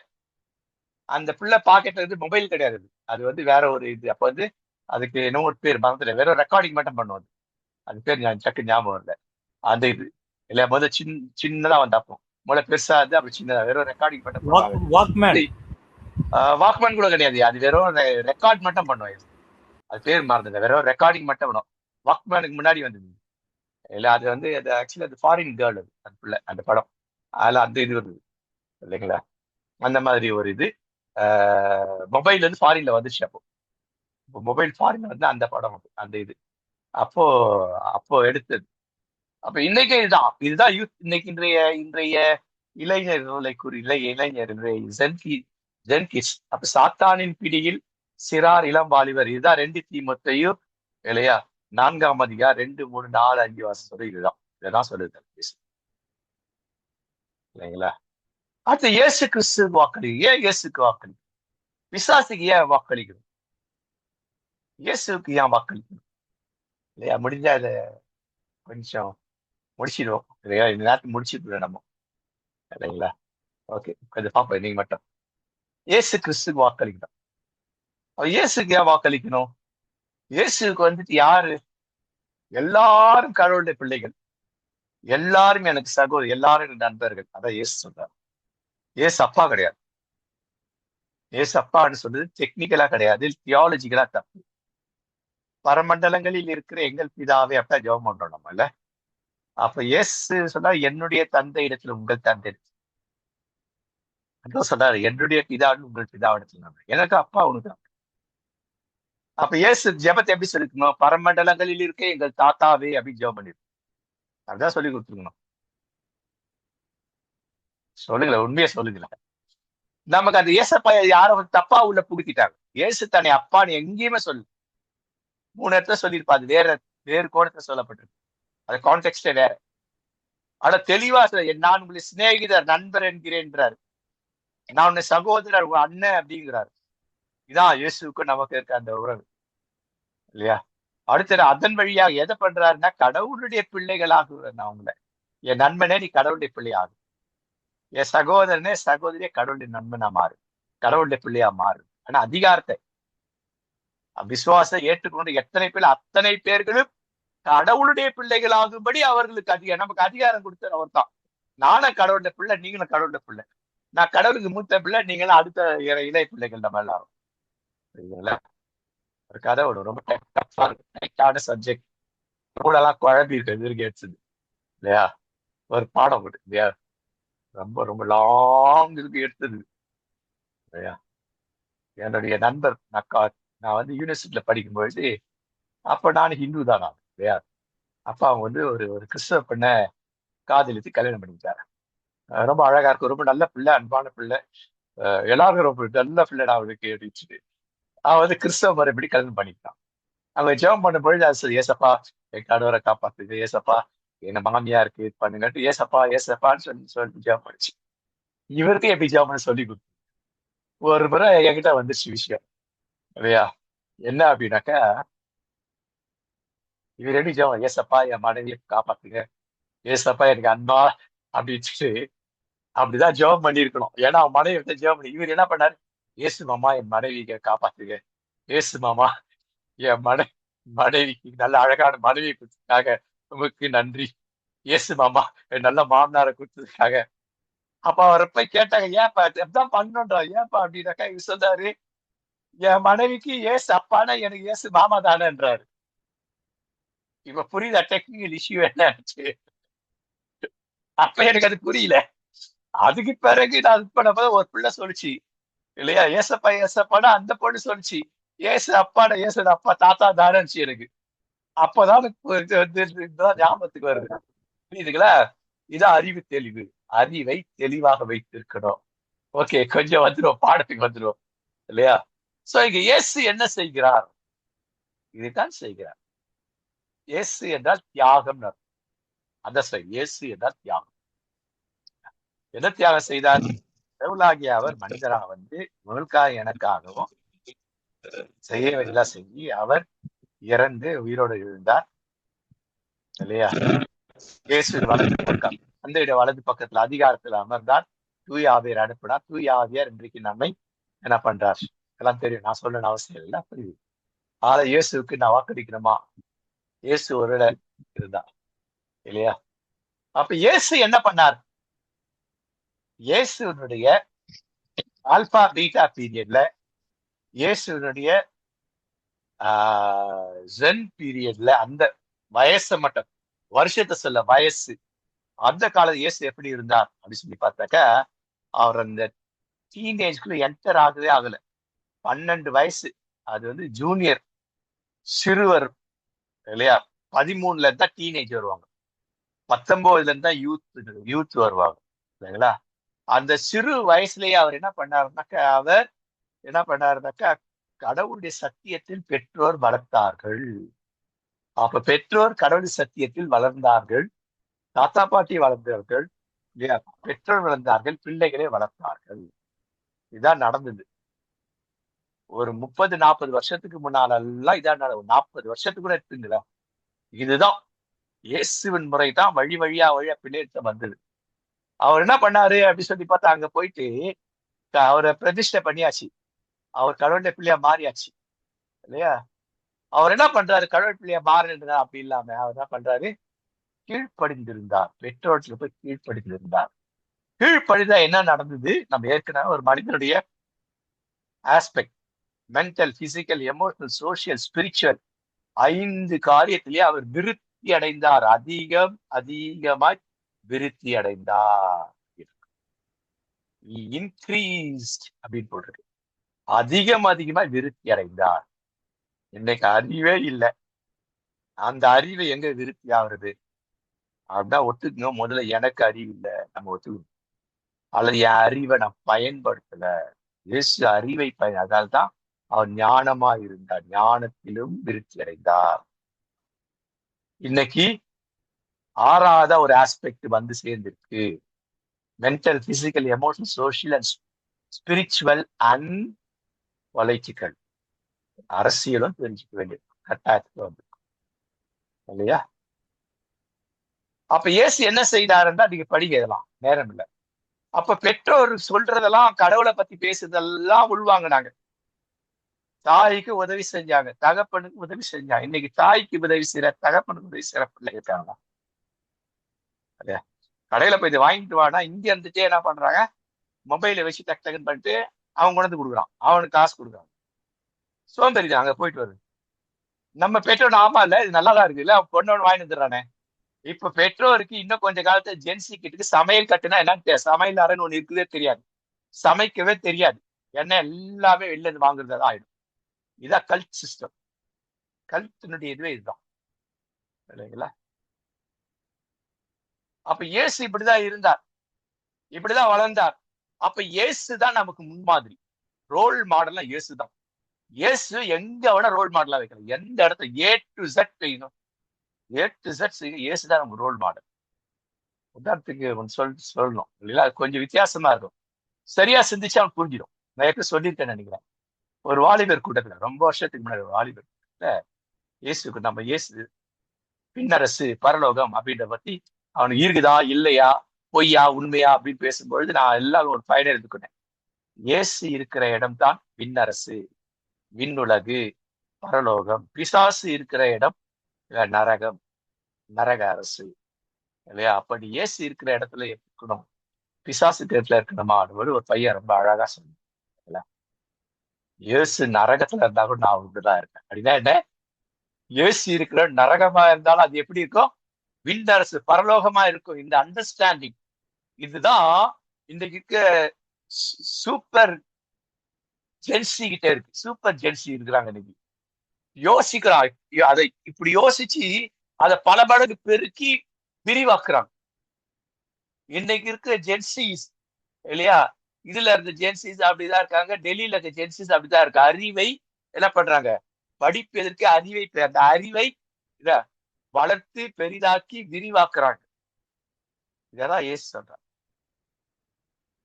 அந்த பிள்ளை பாக்கெட்ல இருந்து மொபைல் கிடையாது. அது வந்து வேற ஒரு இது. அப்ப வந்து அதுக்கு இன்னும் ஒரு பேர் மறந்துட்டேன், வெறும் ரெக்கார்டிங் மட்டும் பண்ணுவோம். அது பேர் டக்கு ஞாபகம் இல்லை. அந்த இது இல்ல முதல்ல சின்னதா வந்தாப்போம், முதல்ல பெருசா இருந்து அப்படி சின்னதா வெறும் ரெக்கார்டிங் மட்டும் பண்ணுவாங்க. வாக்மேன் கூட கிடையாது, அது வெறும் ரெக்கார்ட் மட்டும் பண்ணுவோம். அது பேர் மறந்துட்டேன், வெறும் ரெக்கார்டிங் மட்டும் பண்ணுவோம். வாக்மேனுக்கு முன்னாடி வந்தது இல்ல, அது வந்து அது ஆக்சுவலி அது ஃபாரின் கேர்ள், அது அந்த பிள்ளை அந்த படம். அதுல அந்த இது வருது இல்லைங்களா, அந்த மாதிரி ஒரு இது. மொபைல் வந்து ஃபாரின்ல வந்துச்சு. அப்போ மொபைல் ஃபாரின்ல வந்து அந்த படம் அந்த இது அப்போ அப்போ எடுத்தது. அப்ப இன்னைக்கு இதுதான் யூத். இன்னைக்கு இன்றைய இளைஞர்களை இளைஞர் ஜென்கிஸ். அப்ப சாத்தானின் பிடியில் சிறார் இளம் வாலிபர், இதுதான் 2 தீமோத்தேயு இல்லையா, 4ஆம் அதிகாரம் 2, 3, 4, 5 வாசம் இதுதான் சொல்லுது இல்லைங்களா. அடுத்து இயேசு கிறிஸ்து வாக்களி. ஏன் இயேசுக்கு வாக்களி? பிசாசுக்கு ஏன் வாக்களிக்கணும்? இயேசுக்கு ஏன் வாக்களிக்கணும் இல்லையா? முடிஞ்சா இதை கொஞ்சம் முடிச்சிடுவோம் இல்லையா, இந்த நேரத்துக்கு முடிச்சிட்டு நம்ம இல்லைங்களா. ஓகே, கொஞ்சம் பார்ப்போம் நீங்க மட்டும். இயேசு கிறிஸ்துக்கு வாக்களிக்கணும். இயேசுக்கு ஏன் வாக்களிக்கணும்? இயேசுக்கு வந்துட்டு யாரு? எல்லாரும் கடவுளுடைய பிள்ளைகள், எல்லாரும் எனக்கு சகோதரி, எல்லாரும் எனக்கு நண்பர்கள். அதான் இயேசு சொல்றாரு. இயேசு அப்பா கிடையாது. இயேசு அப்பான்னு சொல்றது டெக்னிக்கலா கிடையாது, தியாலஜிக்கலா தப்பு. பரமண்டலங்களில் இருக்கிற எங்கள் பிதாவே அப்பா ஜெபம் பண்றோம் நம்ம இல்ல. அப்ப இயேசு சொன்னா என்னுடைய தந்தை இடத்துல உங்கள் தந்தை சொன்னாரு, என்னுடைய பிதான்னு உங்கள் பிதா இடத்துல எனக்கு அப்பா உனக்கு. அப்ப இயேசு ஜெபத்தை எப்படி சொல்லிக்கணும்? பரமண்டலங்களில் இருக்க எங்கள் தாத்தாவே அப்படின்னு ஜெபம் பண்ணிருக்கணும். அப்படிதான் சொல்லி கொடுத்துருக்கணும். சொல்லுங்களேன், உண்மையா சொல்லுங்களேன். நமக்கு அந்த ஏசப்பா யாரும் தப்பா உள்ள புடுக்கிட்டாங்க. இயேசு தன்னை அப்பான்னு எங்கேயுமே சொல்லு. 3 இடத்துல சொல்லியிருப்பா. அது வேறு கோணத்துல சொல்லப்பட்டிருக்கு. அது கான்டெக்ஸ்டே வேற. ஆனா தெளிவா நான் உங்களை சிநேகிதர் நண்பர் என்கிறேன்றாரு. நான் உன்னை சகோதரர் உங்க அண்ணன் அப்படிங்கிறாரு. இதான் இயேசுக்கும் நமக்கு இருக்க அந்த உறவு இல்லையா. அடுத்தது அதன் வழியாக எதை பண்றாருன்னா, கடவுளுடைய பிள்ளைகளாக நான் உங்களை, என் நண்பனே நீ கடவுளுடைய பிள்ளையாகு, என் சகோதரனே சகோதரியே கடவுளுடைய நண்பனா மாறு, கடவுளுடைய பிள்ளையா மாறு. ஆனா அதிகாரத்தை விசுவாசம் ஏற்றுக்கொண்டு எத்தனை பேர், அத்தனை பேர்களும் கடவுளுடைய பிள்ளைகளாகும்படி அவர்களுக்கு அதிகாரம், நமக்கு அதிகாரம் கொடுத்தார் அவர் தான். நானும் கடவுளுடைய பிள்ளை, நீங்களும் கடவுளுடைய பிள்ளை. நான் கடவுளுக்கு மூத்த பிள்ளை, நீங்களும் அடுத்த இளைய பிள்ளைகள் நம்ம எல்லாரும். ஒரு கதை ஒன்று ரொம்ப டைட்டான சப்ஜெக்ட், கூடலாம் குழம்பி இருக்கு எடுத்தது இல்லையா. ஒரு பாடம் போட்டு இல்லையா, ரொம்ப ரொம்ப லாங் இருக்கு எடுத்தது இல்லையா. என்னுடைய நண்பர் நான் வந்து யூனிவர்சிட்டியில படிக்கும்பொழுது, அப்ப நான் ஹிந்து தான் நான் இல்லையா. அப்ப அவங்க வந்து ஒரு ஒரு கிறிஸ்தவ பெண்ணை காதலித்து கல்யாணம் பண்ணிக்கிட்டாரு. ரொம்ப அழகா இருக்கும், ரொம்ப நல்ல பிள்ளை, அன்பான பிள்ளை, எல்லாரும் ரொம்ப நல்ல பிள்ளைடா அவனுக்கு அப்படின்னு. அவன் வந்து கிறிஸ்தவ முறைப்படி கல்யாணம் பண்ணிக்கிட்டான். அவன் ஜெபம் பண்ணும் பொழுது அது சரி, ஏசப்பா என் கணவரை காப்பாத்துது, ஏசப்பா என்ன மாமியா இருக்கு இது பண்ணுங்கட்டு ஏசப்பா ஏசப்பான்னு சொல்லி ஜெபம் பண்ணிச்சு. இவருக்கு எப்படி ஜெபம் பண்ண சொல்லி கொடுத்து ஒரு முறை என்கிட்ட வந்துருச்சு விஷயம் இல்லையா. என்ன அப்படின்னாக்கா, இவர் எப்படி ஜெபம், ஏசப்பா என் மனைவியை காப்பாத்துங்க, ஏசப்பா எனக்கு அன்பா அப்படின்னு அப்படிதான் ஜெபம் பண்ணிருக்கணும். ஏன்னா அவன் மனைவி வந்து ஜெபம் பண்ணி, இவர் என்ன பண்ணாரு, ஏசு மாமா என் மனைவியை காப்பாத்துங்க, ஏசு மாமா என் மனைவிக்கு நல்ல அழகான மனைவி கொடுத்ததுக்காக உமக்கு நன்றி, ஏசு மாமா நல்ல மாமனாரை கொடுத்ததுக்காக. அப்ப அவரை போய் கேட்டாங்க, ஏன்ப்பா எப்பதான் பண்ணோன்றா, ஏன்ப்பா அப்படின்னாக்கா இவர் சொன்னாரு, என் மனைவிக்கு ஏசு அப்பானா எனக்கு ஏசு மாமா தானேன்றாரு. இப்ப புரியுதா டெக்னிக்கல் இஷ்யூ என்ன ஆச்சு? அப்ப எனக்கு அது புரியல. அதுக்கு பிறகு நான் இது பண்ணப்போ ஒரு பிள்ளை சொல்லிச்சு இல்லையா, ஏசப்பா ஏசப்பானா அந்த பொண்ணு சொல்லிச்சு, ஏசு அப்பாடா ஏசு அப்பா தாத்தா தானேச்சு எனக்கு. அப்பதான் ஞாபகத்துக்கு வருது. புரியுதுங்களா? இதான் அறிவு தெளிவு. அறிவை தெளிவாக வைத்திருக்கணும். ஓகே, கொஞ்சம் வந்துடும், பாடத்துக்கு வந்துடும் இல்லையா? சோ இங்க இயேசு என்ன செய்கிறார்? இதுதான் செய்கிறார். இயேசு என்றால் தியாகம். அந்த இயேசு என்றால் தியாகம். என்ன தியாகம் செய்தார்? கடவுளாகிய அவர் மனிதராக வந்து உங்களுக்காக எனக்காகவும் செய்ய வேண்டியதெல்லாம் செஞ்சு அவர் இறந்து உயிரோடு இருந்தார் இல்லையா? இயேசு வலது பக்கம், தந்தையுடைய வலது பக்கத்துல அதிகாரத்துல அமர்ந்தார். தூய ஆவியர் அனுப்பினார். தூய ஆவியார் இன்றைக்கு நம்மை என்ன பண்றார்? எல்லாம் தெரியும், நான் சொல்லணும்னு அவசியம் இல்லை, புரியுது. ஆனா இயேசுக்கு நான் வாக்களிக்கணுமா? இயேசு ஒரு இருந்தார் இல்லையா? அப்ப இயேசு என்ன பண்ணார்? இயேசுனுடைய ஆல்பா பீட்டா பீரியட்ல, இயேசுனுடைய ஜென் பீரியட்ல, அந்த வயசை மட்டும், வருஷத்தை சொல்ல வயசு, அந்த காலம் இயேசு எப்படி இருந்தார் அப்படின்னு சொல்லி பார்த்தாக்கா, அவர் அந்த டீனேஜ்குள்ள என்டர் ஆகவே ஆகல. 12 வயசு, அது வந்து ஜூனியர், சிறுவர் இல்லையா? 13ல இருந்தா டீனேஜ் வருவாங்க, 19ல இருந்தா யூத் வருவாங்க இல்லைங்களா? அந்த சிறு வயசுலயே அவர் என்ன பண்ணாருனாக்கா கடவுளுடைய சத்தியத்தில் பெற்றோர் வளர்த்தார்கள். அப்ப பெற்றோர் கடவுள் சத்தியத்தில் வளர்ந்தார்கள், தாத்தா பாட்டி வளர்ந்தார்கள் இல்லையா? பெற்றோர் வளர்ந்தார்கள், பிள்ளைகளை வளர்த்தார்கள். இதான் நடந்தது. ஒரு 30-40 வருஷத்துக்கு முன்னாலெல்லாம் இதான் 40 வருஷத்துக்கு கூட இருக்குங்களா? இதுதான் இயேசுவின் முறைதான் வழி வழியா பிள்ளைகிட்ட வந்தது. அவர் என்ன பண்ணாரு அப்படின்னு சொல்லி பார்த்தா, அங்க போயிட்டு அவரை பிரதிஷ்டை பண்ணியாச்சு, அவர் கடவுளுடைய பிள்ளையா மாறியாச்சு இல்லையா? அவர் என்ன பண்றாரு? கடவுள் பிள்ளையா மாறினது அப்படி இல்லாம அவர் என்ன பண்றாரு? கீழ்ப்படிந்திருந்தார். பெற்றோருக்கு போய் கீழ்ப்படிந்திருந்தார். கீழ்ப்படிதா என்ன நடந்தது? நம்ம ஏற்கனவே ஒரு மனிதனுடைய aspect, mental, physical, emotional, social, spiritual, 5 காரியத்திலேயே அவர் விருத்தி அடைந்தார். அதிகமாய் விருத்தி அடைந்தார். இன்க்ரீஸ்ட் அப்படின்னு போட்டிருக்கு. அதிகமாய் விருத்தி அடைந்தார். இன்னைக்கு அறிவே இல்லை. அந்த அறிவை எங்க விருத்தி ஆகுறது அப்படின்னா ஒத்துக்கணும். முதல்ல எனக்கு அறிவு இல்லை, நம்ம ஒத்துக்கணும். அல்லது என் அறிவை நான் பயன்படுத்தல. இயேசு அறிவை அதனால்தான் அவர் ஞானமா இருந்தார், ஞானத்திலும் விருத்தி அடைந்தார். இன்னைக்கு 6வது ஒரு ஆஸ்பெக்ட் வந்து சேர்ந்திருக்கு. Mental, physical, emotional, social and spiritual and political. அரசியலும் தெரிஞ்சுக்க வேண்டியது கட்டாயத்துக்கு வந்து இல்லையா? அப்ப இயேசு என்ன செய்தாருன்னா, நீங்க படிக்கலாம், நேரம் இல்லை. அப்ப பெற்றோர் சொல்றதெல்லாம், கடவுளை பத்தி பேசுறதெல்லாம் உள்வாங்கினாங்க. தாய்க்கு உதவி செஞ்சாங்க, தகப்பனுக்கு உதவி செஞ்சாங்க. இன்னைக்கு தாய்க்கு உதவி செய்யற, தகப்பனுக்கு உதவி செய்யற பிள்ளை இருக்காங்க இல்லையா? கடையில போய் இதை வாங்கிட்டு வானா, இங்க இருந்துட்டே என்ன பண்றாங்க? மொபைலை வச்சு டக்கு டக்குன்னு பண்ணிட்டு அவன் கொண்டு வந்து கொடுக்குறான், அவனுக்கு காசு கொடுக்குறான். சோம்பேறி தான் அங்க போயிட்டு வருது. நம்ம பெற்றோர் ஆமா இல்ல, இது நல்லாதான் இருக்கு இல்ல, பொண்ணு வாங்கிட்டு வந்துடுறானே. இப்ப பெற்றோருக்கு இன்னும் கொஞ்ச காலத்துல ஜென்சி கிட்டுக்கு சமையல் கட்டுனா என்னன்னு, சமையல் அறைன்னு ஒண்ணு இருக்குதே தெரியாது, சமைக்கவே தெரியாது. என்ன எல்லாமே வெளில இருந்து வாங்குறதா ஆயிடும். இதான் கல்ட் சிஸ்டம். கல்ட்டினுடைய இதுவே இதுதான் இல்லைங்களா? அப்ப இயேசு இப்படிதான் இருந்தார், இப்படிதான் வளர்ந்தார். அப்ப இயேசு தான் நமக்கு முன்மாதிரி. ரோல் மாடல்னா இயேசு தான். இயேசு எங்க வேணா ரோல் மாடலா வைக்கலாம், எந்த இடத்துல A to Z செய்யணும், A to Z செய்ய இயேசு தான் நமக்கு ரோல் மாடல். உதாரணத்துக்கு ஒன்று சொல்லணும் இல்லைங்களா? கொஞ்சம் வித்தியாசமா இருக்கும், சரியா சிந்திச்சா அவன் புரிஞ்சிடும். நான் எப்படி சொல்லியிருக்கேன்னு நினைக்கிறேன். ஒரு வாலிபர் கூட்டத்துல, ரொம்ப வருஷத்துக்கு முன்னாடி ஒரு வாலிபர் கூட்டத்துல இயேசுக்கு, நம்ம இயேசு பின்னரசு பரலோகம் அப்படின்ற பத்தி அவனுக்கு இருக்குதா இல்லையா, பொய்யா உண்மையா அப்படின்னு பேசும்பொழுது நான் எல்லாரும் ஒரு பயனை எடுத்துக்கிட்டேன். இயேசு இருக்கிற இடம் தான் விண்ணரசு, விண்ணுலகு, பரலோகம். பிசாசு இருக்கிற இடம் நரகம், நரக அரசு இல்லையா? அப்படி இயேசு இருக்கிற இடத்துல இருக்கணும், பிசாசு இடத்துல இருக்கணுமா? ஒரு பையன் ரொம்ப அழகா சொன்ன, இயேசு நரகத்துல இருந்தா கூட நான் உண்டுதான் இருக்கேன் அப்படின்னா என்ன? இயேசு இருக்கிற நரகமா இருந்தாலும் அது எப்படி இருக்கும்? விண்ணரசு, பரலோகமா இருக்கும். இந்த அண்டர்ஸ்டாண்டிங், இதுதான் இன்றைக்கு இருக்க சூப்பர் ஜென்சி கிட்ட இருக்கு. சூப்பர் ஜென்சி இருக்கிறாங்க இன்னைக்கு. யோசிக்கிறான். அதை இப்படி யோசிச்சு அதை பல மடங்கு பெருக்கி விரிவாக்குறாங்க. இன்னைக்கு இருக்கிற ஜென்சிஸ் இல்லையா, இதுல இருந்த ஜென்சிஸ் அப்படிதான் இருக்காங்க, டெல்லியில இருக்க ஜென்சிஸ் அப்படிதான் இருக்கு. அறிவை என்ன பண்றாங்க, படிப்பதற்கு அறிவை, அந்த அறிவை இத வளர்த்து பெரிதாக்கி விரிவாக்குறாங்க. இதெல்லாம் ஏசு சொல்றான்.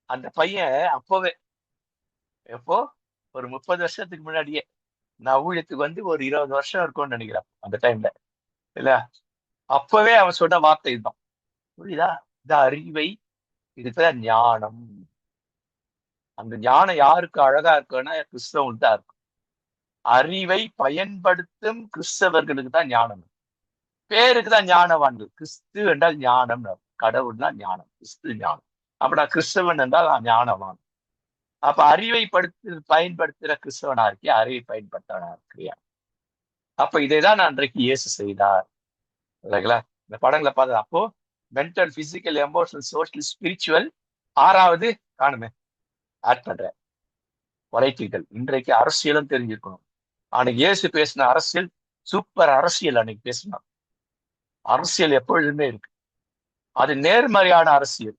அந்த பையன் அப்பவே, எப்போ ஒரு 30 வருஷத்துக்கு முன்னாடியே, நான் ஊழியத்துக்கு வந்து ஒரு 20 வருஷம் இருக்கும்னு நினைக்கிறேன் அந்த டைம்ல இல்ல, அப்பவே அவன் சொன்ன வார்த்தை இதுதான். புரியுதா? இந்த அறிவை, இதுதான் ஞானம். அந்த ஞானம் யாருக்கு அழகா இருக்குன்னா கிறிஸ்தவங்களுக்கு தான் இருக்கும். அறிவை பயன்படுத்தும் கிறிஸ்தவர்களுக்கு தான் ஞானம். பேருக்கு தான் ஞானவான்கள். கிறிஸ்து என்றால் ஞானம், கடவுள் தான் ஞானம், கிறிஸ்து ஞானம். அப்படா கிறிஸ்தவன் என்றால் ஞானவான். அப்ப அறிவை பயன்படுத்துற கிறிஸ்தவனா இருக்கியா, அறிவை பயன்படுத்தவனா இருக்கிறியா? அப்ப இதைதான் நான் அன்றைக்கு இயேசு செய்தார் இல்லைங்களா? இந்த படங்களை பார்த்தது. அப்போ mental, physical, emotional, social, spiritual, 6வது காணுமே ஆட் பண்ற வரைட்டிகள். இன்றைக்கு அரசியலும் தெரிஞ்சிருக்கணும். அன்னைக்கு இயேசு பேசின அரசியல் சூப்பர் அரசியல். அன்னைக்கு பேசினார் அரசியல் எப்பொழுதுமே இருக்கு, அது நேர்மறையான அரசியல்.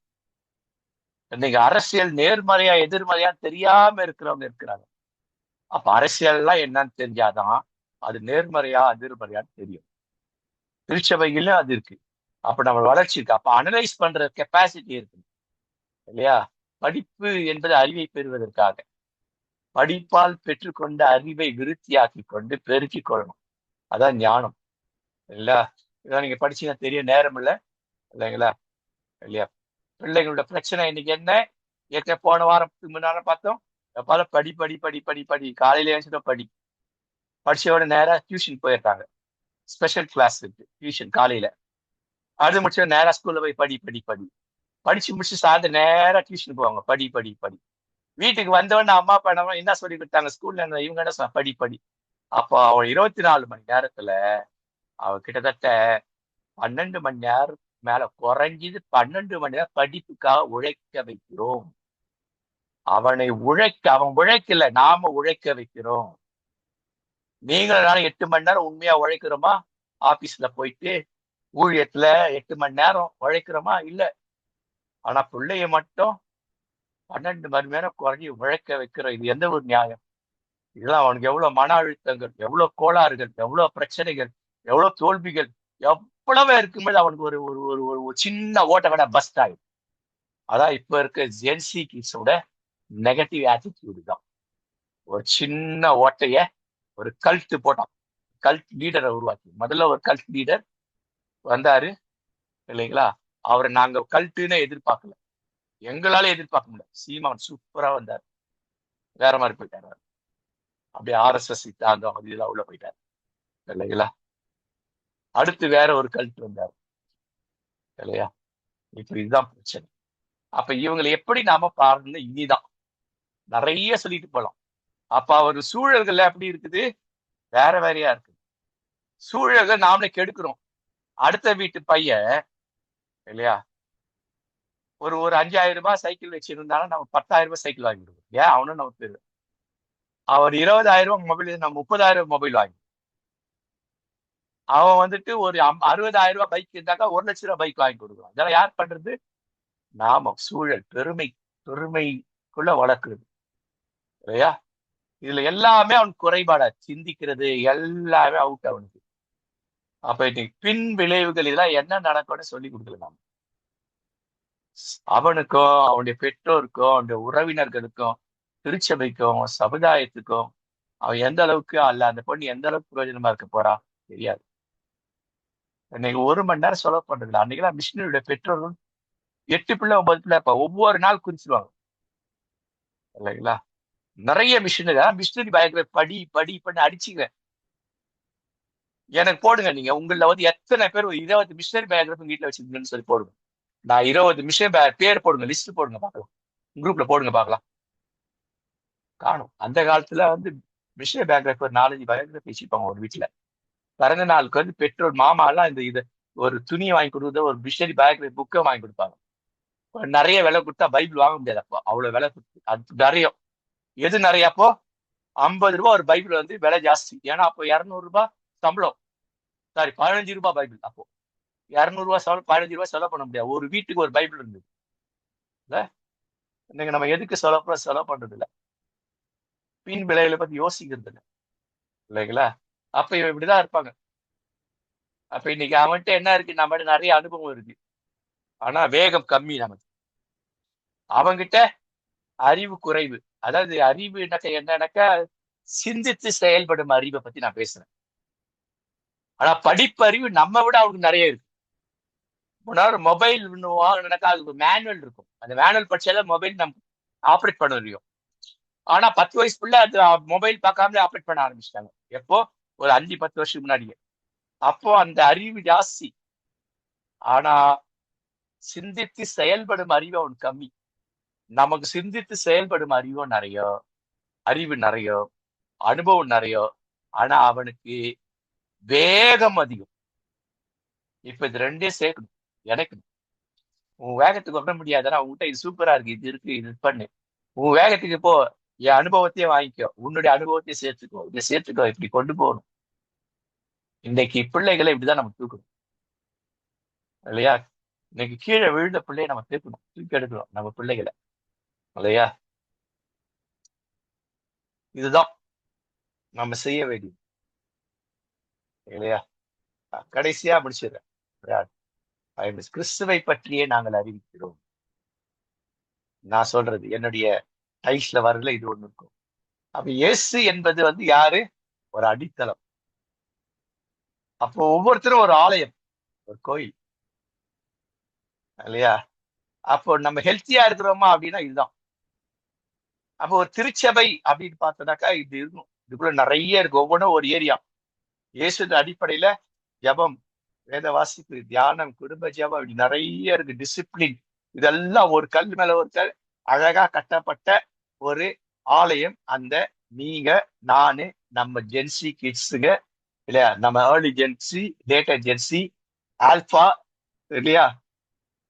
இன்னைக்கு அரசியல் நேர்மறையா எதிர்மறையா தெரியாம இருக்கிறவங்க இருக்கிறாங்க. அப்ப அரசியல் எல்லாம் என்னன்னு தெரிஞ்சாதான் அது நேர்மறையா எதிர்மறையான்னு தெரியும். திருச்சபையிலும் அது இருக்கு. அப்ப நம்ம வளர்ச்சி இருக்கு. அப்ப அனலைஸ் பண்ற கெப்பாசிட்டி இருக்கு இல்லையா? படிப்பு என்பது அறிவை பெறுவதற்காக, படிப்பால் பெற்றுக்கொண்ட அறிவை விருத்தியாக்கி கொண்டு பெருக்கிக் கொள்ளணும். அதான் ஞானம் இல்ல. இதான் நீங்க படிச்சீங்கன்னா தெரியும், நேரம் இல்லை இல்லைங்களா? இல்லையா? பிள்ளைகளோட பிரச்சனை இன்னைக்கு என்ன? ஏற்கனவே போன வாரத்துக்கு முன்னால பார்த்தோம். எப்பாலும் படி படி படி படி படி, காலையில எழுந்துட்டோம் படி, படிச்சோட நேரா டியூஷன் போயிடுறாங்க. ஸ்பெஷல் கிளாஸ் இருக்கு டியூஷன் காலையில. அது முடிச்ச நேரா ஸ்கூல்ல போய் படி படி படி, படிச்சு முடிச்சு சாயந்தரம் நேரா டியூஷன் போவாங்க, படி படி படி. வீட்டுக்கு வந்தவொடனே அம்மா அப்பா என்ன சொல்லி கொடுத்தாங்க ஸ்கூல்ல, இவங்க என்ன படி படி. அப்போ அவன் 24 மணி நேரத்துல அவ கிட்டத்தட்ட 12 மணி நேரம் மேல, குறைஞ்சது 12 மணி நேரம் படிப்புக்காக உழைக்க வைக்கிறோம். அவன் உழைக்கல, நாம உழைக்க வைக்கிறோம். நீங்களும் 8 மணி நேரம் உண்மையா உழைக்கிறோமா? ஆபீஸ்ல போயிட்டு ஊழியத்துல 8 மணி நேரம் உழைக்கிறோமா? இல்ல. ஆனா பிள்ளைய மட்டும் 12 மணி நேரம் குறைஞ்சி உழைக்க வைக்கிறோம். இது எந்த ஒரு நியாயம்? இதெல்லாம் அவனுக்கு எவ்வளவு மன அழுத்தங்கள், எவ்வளவு கோளாறுகள், எவ்வளவு பிரச்சனைகள், எவ்வளவு தோல்விகள், எவ்வளவு இருக்கும்போது அவனுக்கு ஒரு ஒரு ஒரு ஒரு சின்ன ஓட்ட வேணா பஸ்ட் ஆகும். அதான் இப்ப இருக்க ஜென்சி கிட்ஸோட நெகட்டிவ் ஆட்டிடியூடு தான். ஒரு சின்ன ஓட்டைய ஒரு கல்ட் போட்டான், கல்ட் லீடரை உருவாக்கி. முதல்ல ஒரு கல்ட் லீடர் வந்தாரு இல்லைங்களா? அவரை நாங்க கல்ட்டுன்னு எதிர்பார்க்கல, எங்களால எதிர்பார்க்க முடியல. சீமான் சூப்பரா வந்தார், வேற மாதிரி போயிட்டாரு. அப்படியே RSS சித்தாந்தம் அது இதெல்லாம் உள்ள போயிட்டாரு இல்லைங்களா? அடுத்து வேற ஒரு கல்ட் வந்தார் இல்லையா? இப்ப இதுதான் பிரச்சனை. அப்ப இவங்களை எப்படி நாம பாருன்னு இனிதான் நிறைய சொல்லிட்டு போலாம். அப்ப அவர் சூழல்கள் எப்படி இருக்குது, வேற வேறையா இருக்கு. சூழல்கள் நாமளே கெடுக்கிறோம். அடுத்த வீட்டு பையன் இல்லையா, ஒரு 5000 ரூபாய் சைக்கிள் வச்சிருந்தாலும் நம்ம 10,000 ரூபாய் சைக்கிள் வாங்கி கொடுக்கணும். ஏன் அவனும் நம்ம பேரு. அவர் 20,000 ரூபாய் மொபைல், நம்ம 30,000 மொபைல் வாங்கி. அவன் வந்துட்டு ஒரு 60,000 ரூபாய் பைக் இருந்தாக்கா 1,00,000 ரூபாய் பைக் வாங்கி கொடுக்குறான். இதெல்லாம் யார் பண்றது? நாம. சூழல் பெருமைக்குள்ள வளர்க்குறது இல்லையா? இதுல எல்லாமே அவன் குறைபாடா சிந்திக்கிறது, எல்லாமே அவுட் அவனுக்கு. அப்ப இன்னைக்கு பின் விளைவுகள் இதெல்லாம் என்ன நடக்கும்னு சொல்லி கொடுக்கல நாம. அவனுக்கும் அவனுடைய பெற்றோருக்கும் அவனுடைய உறவினர்களுக்கும் திருச்சபைக்கும் சமுதாயத்துக்கும் அவன் எந்த அளவுக்கு அல்ல, அந்த பொண்ணு எந்த அளவுக்கு பிரயோஜனமா இருக்க போறா தெரியாது. இன்னைக்கு 1 மணி நேரம் செலவு பண்றது. அன்னைக்கெல்லாம் மிஷினரியுடைய பெற்றோர்கள் 8 பிள்ளை 9 பிள்ளை இருப்பா, ஒவ்வொரு நாள் குறிச்சிருவாங்க இல்லைங்களா? நிறைய மிஷினரி பயோகிராபி படி படி பண்ணி அடிச்சுங்க. எனக்கு போடுங்க, நீங்க உங்கள வந்து எத்தனை பேர் 20 மிஷினரி பயோகிராபி வீட்டுல வச்சிருக்கீங்கன்னு சொல்லி போடுங்க. நான் 20 மிஷினரி பேர் போடுங்க, லிஸ்ட் போடுங்க பார்க்கலாம், குரூப்ல போடுங்க பார்க்கலாம். காணும். அந்த காலத்துல வந்து மிஷினரி பயோகிராபி ஒரு 4-5 பயோகிராபி வச்சுப்பாங்க ஒரு வீட்டுல. பிறந்த நாளுக்கு வந்து பெற்றோர் மாமா எல்லாம் இது ஒரு துணியை வாங்கி கொடுக்குறது, ஒரு மிஷினரி பயோகிராபி புக்கை வாங்கி கொடுப்பாங்க. நிறைய விலை கொடுத்தா பைபிள் வாங்க முடியாது. அப்போ அவ்வளவு விலை கொடுத்து அது நிறைய. எது நிறைய அப்போ? ரூபாய் ஒரு பைபிள் வந்து விலை ஜாஸ்தி. ஏன்னா அப்போ 200 ரூபாய் சம்பளம், சாரி 15 ரூபாய் பைபிள். அப்போ 200 ரூபாய் செலவு, 15 ரூபாய் செலவு பண்ண முடியாது. ஒரு வீட்டுக்கு ஒரு பைபிள் இருந்தது இல்ல. இன்னைக்கு நம்ம எதுக்கு செலவு பண்றது இல்ல, பின் விளைவுகளை பத்தி யோசிக்கிறது இல்லை இல்லைங்களா. அப்ப இவன் இப்படிதான் இருப்பாங்க. அப்ப இன்னைக்கு அவன்கிட்ட என்ன இருக்கு, நம்ம நிறைய அனுபவம் இருக்கு, ஆனா வேகம் கம்மி நமக்கு. அவங்கிட்ட அறிவு குறைவு. அதாவது அறிவு என்னன்னாக்கா சிந்தித்து செயல்படும் அறிவை பத்தி நான் பேசுறேன். ஆனா படிப்பறிவு நம்ம விட அவனுக்கு நிறைய இருக்கு. முன்னாடி மொபைல் வாங்கினாக்கா அதுக்கு மேனுவல் இருக்கும், அந்த மேனுவல் படிச்சால மொபைல் நம்ம ஆப்ரேட் பண்ண முடியும். ஆனா 10 வயசுக்குள்ள அது மொபைல் பார்க்காமலே ஆப்ரேட் பண்ண ஆரம்பிச்சிட்டாங்க. எப்போ? ஒரு 5-10 வருஷத்துக்கு முன்னாடியே. அப்போ அந்த அறிவு ஜாஸ்தி, ஆனா சிந்தித்து செயல்படும் அறிவு அவனுக்கு கம்மி. நமக்கு சிந்தித்து செயல்படும் அறிவு நிறைய, அனுபவம் நிறைய, ஆனா அவனுக்கு வேகம் அதிகம். இப்ப இது ரெண்டையும் சேர்க்கணும். எனக்கு உன் வேகத்துக்கு வர முடியாதுன்னா உன்கிட்ட இது சூப்பரா இருக்கு, இது இருக்கு, இது பண்ணு. உன் வேகத்துக்கு போ, என் அனுபவத்தையே வாங்கிக்கோ, உன்னுடைய அனுபவத்தையும் சேர்த்துக்கோ, இதை சேர்த்துக்கோ, இப்படி கொண்டு போகணும். இன்னைக்கு பிள்ளைகளை இப்படிதான் நம்ம தூக்கணும் இல்லையா. இன்னைக்கு கீழே விழுந்த பிள்ளையை நம்ம தூக்கி எடுக்கணும் நம்ம பிள்ளைகளை இல்லையா. இதுதான் நம்ம செய்ய வேண்டியது இல்லையா. கடைசியா முடிச்சிடுறேன். கிறிஸ்துவை பற்றியே நாங்கள் அறிவிக்கிறோம். நான் சொல்றது என்னுடைய டைஸ்ல வரல, இது ஒண்ணு இருக்கும். அப்ப இயேசு என்பது வந்து யாரு? ஒரு அடித்தளம். அப்போ ஒவ்வொருத்தரும் ஒரு ஆலயம், ஒரு கோயில் இல்லையா. அப்போ நம்ம ஹெல்த்தியா இருக்கிறோமா அப்படின்னா இதுதான். அப்போ ஒரு திருச்சபை அப்படின்னு பார்த்தோம்னாக்கா இது இருக்கும். இதுக்குள்ள நிறைய இருக்கு, ஒவ்வொன்றும் ஒரு ஏரியா. இயேசு அடிப்படையில ஜபம், வேத வாசிப்பு, தியானம், குடும்ப ஜபம், இப்படி நிறைய இருக்கு. டிசிப்ளின், இதெல்லாம் ஒரு கல் மேல ஒரு கல் அழகா கட்டப்பட்ட ஒரு ஆலயம். அந்த நீங்க, நானு, நம்ம ஜென்சி கிட்ஸுங்க இல்லையா, நம்ம early gen Z, later gen Z, alpha இல்லையா,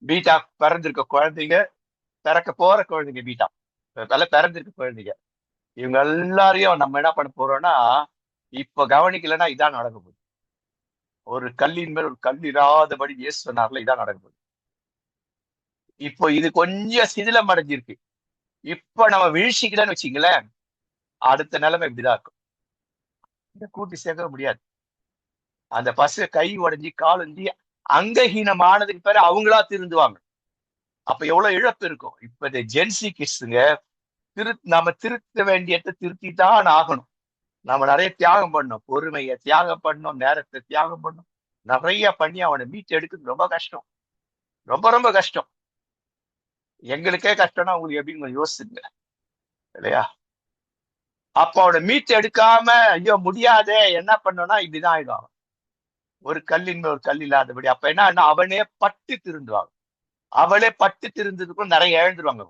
பீட்டா, பிறந்திருக்க குழந்தைங்க, பிறக்க போற குழந்தைங்க, பீட்டா பிறந்திருக்க குழந்தைங்க, இவங்க எல்லாரையும் நம்ம என்ன பண்ண போறோம்னா, இப்ப கவனிக்கலன்னா இதான் நடக்க போகுது. ஒரு கல்லின் மேல் ஒரு கல் இராதபடி இயேசு சொன்னார்ல, இதான் நடக்க போகுது. இப்போ இது கொஞ்சம் சிதிலம் அடைஞ்சிருக்கு. இப்ப நம்ம வீழ்ச்சிக்கலன்னு வச்சுங்களேன், அடுத்த நிலைமை இப்படிதான் இருக்கும். இதை கூட்டி சேர்க்க முடியாது. அந்த பசங்க கை உடைஞ்சி கால் உடைஞ்சி அங்கஹீனமானதுக்கு பேரு அவங்களா திருந்துவாங்க. அப்ப எவ்வளவு இழப்பு இருக்கும். இப்ப இந்த ஜென்சி கிட்ஸுங்க நம்ம திருத்த வேண்டியதை திருத்தித்தான் ஆகணும். நம்ம நிறைய தியாகம் பண்ணணும், பொறுமையை தியாகம் பண்ணணும், நேரத்தை தியாகம் பண்ணணும், நிறைய பண்ணி அவனை மீட்டு எடுக்கிறது ரொம்ப கஷ்டம், ரொம்ப ரொம்ப கஷ்டம். எங்களுக்கே கஷ்டம்னா உங்களுக்கு எப்படின்னு கொஞ்சம் யோசிச்சுங்க இல்லையா. அப்ப அவனை மீட்டு எடுக்காம ஐயோ முடியாதே என்ன பண்ணோம்னா இப்படிதான் ஆயிடும். ஒரு கல்லின் ஒரு கல் இல்லாதபடி. அப்ப என்ன, அவனே பட்டு திருந்துவாங்க. அவளே பட்டு திருந்ததுக்கும் நிறைய இழந்துருவாங்க.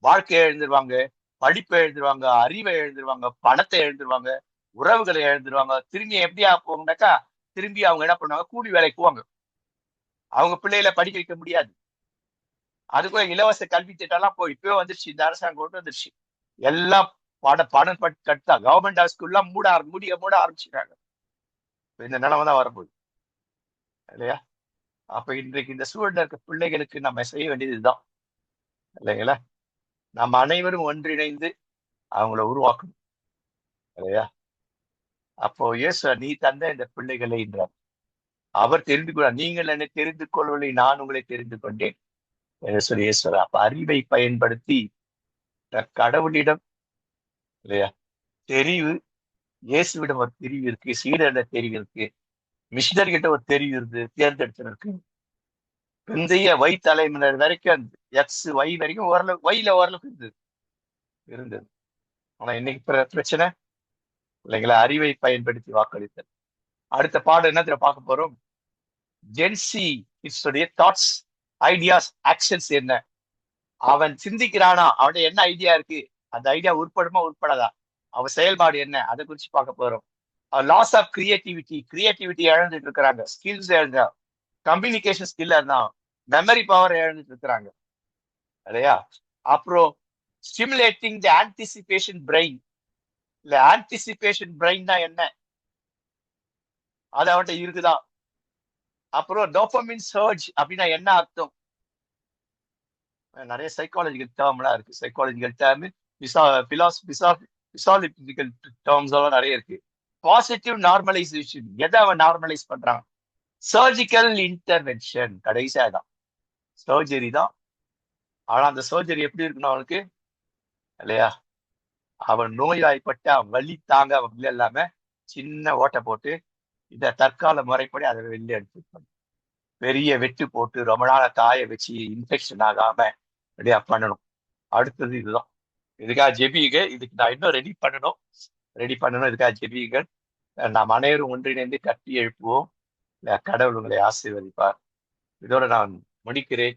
வாழ்க்கையை எழுந்துருவாங்க, படிப்பை எழுந்துருவாங்க, அறிவை எழுந்துருவாங்க, பணத்தை எழுந்துருவாங்க, உறவுகளை எழுந்துருவாங்க. திரும்பி எப்படி போங்கனாக்கா, திரும்பி அவங்க என்ன பண்ணுவாங்க, கூலி வேலைக்கு போவாங்க. அவங்க பிள்ளைகளை படிக்க வைக்க முடியாது. அதுக்குள்ள இலவச கல்வி திட்டம் எல்லாம் போய் இப்பவே வந்துருச்சு, இந்த அரசாங்கம் கொண்டு வந்துருச்சு. எல்லாம் பணம் கட்டா கவர்மெண்ட் ஸ்கூல்லாம் மூட ஆரம்பிச்சிருக்காங்க. இந்த நிலைமை தான் வரப்போகுது இல்லையா. அப்ப இன்றைக்கு இந்த சூழல்ல இருக்க பிள்ளைகளுக்கு நம்ம செய்ய வேண்டியது இதுதான் இல்லைங்களா. நம்ம அனைவரும் ஒன்றிணைந்து அவங்கள உருவாக்கணும் இல்லையா. அப்போ இயேசு நீ தந்த இந்த பிள்ளைகளை என்றார். அவர் தெரிந்து கொள்ள, நீங்கள் என்னை தெரிந்து கொள்ளவில்லை, நான் உங்களை தெரிந்து கொண்டேன் என்று சொல்லி இயேசு. அப்ப அறிவை பயன்படுத்தி கடவுளிடம் இல்லையா தெரிவு, இயேசுவிடம் ஒரு தெரிவு இருக்கு, சீடர்கிட்ட தெரிவு இருக்கு, மிஷினரி கிட்ட ஒரு தெரிவு இருக்கு, தேர்ந்தெடுத்திருக்கு. பிந்தைய வை தலைமுறை வரைக்கும் எக்ஸ் வை வரைக்கும் ஓரளவு ஓரளவுக்கு இருந்தது. ஆனா இன்னைக்கு பிரச்சனை இல்லைங்களா, அறிவை பயன்படுத்தி வாக்களித்தல். அடுத்த பாடம் என்ன பார்க்க போறோம், ஜென்சி இட்ஸுடைய தாட்ஸ், ஐடியாஸ், ஆக்ஷன்ஸ் என்ன. அவன் சிந்திக்கிறானா, அவன் என்ன ஐடியா இருக்கு, அந்த ஐடியா உட்படாதா, அவன் செயல்பாடு என்ன, அதை குறிச்சு பார்க்க போறோம். லாஸ் ஆஃப் கிரியேட்டிவிட்டி இழந்துட்டு இருக்கிறாங்க, ஸ்கில்ஸ் இழந்தா, கம்யூனிகேஷன் ஸ்கில் இருந்தா, மெமரி பவர் இழந்துட்டு இருக்கிறாங்க இல்லையா. அப்புறம் ஸ்டிமுலேட்டிங் தி ஆன்டிசிபேஷன் பிரெயின், இல்ல ஆன்டிசிபேஷன் பிரெயின்னா என்ன, அது அவன்கிட்ட இருக்குதான். அப்புறம் டோபமின் சர்ஜ் அப்படின்னா என்ன அர்த்தம்? நிறைய சைக்காலஜிக்கல் டேர்ம்லாம் இருக்கு. சைக்காலஜிக்கல் டேர்ம், பிசாலஜிக்கல் டேர்ம்ஸ் எல்லாம் நிறைய இருக்கு. பாசிட்டிவ் நார்மலைசேஷன், எதை அவன் நார்மலைஸ் பண்றான்? சர்ஜிக்கல் இன்டர்வென்ஷன், கடைசியா தான் சர்ஜரி தான். ஆனா அந்த சர்ஜரி எப்படி இருக்கணும் அவனுக்கு, இல்லையா? அவன் நோய்வாய்ப்பட்டு அவன் வலி தாங்க அவன் இல்லாம சின்ன ஓட்டை போட்டு இந்த தற்கால முறைப்படி அதை வெளியே எடுத்து பெரிய வெட்டு போட்டு ரொம்ப நாள காய வச்சு இன்ஃபெக்ஷன் ஆகாம அப்படியே பண்ணணும். அடுத்தது இதுதான். இதுக்காக ஜெபியுங்க. இதுக்கு நான் இன்னும் ரெடி பண்ணணும். இதுக்காக ஜெபியுங்க. நாம் அனைவரும் ஒன்றிணைந்து கட்டி எழுப்புவோம். கடவுள் உங்களை ஆசீர்வதிப்பார். இதோட நான் முடிக்கிறேன்.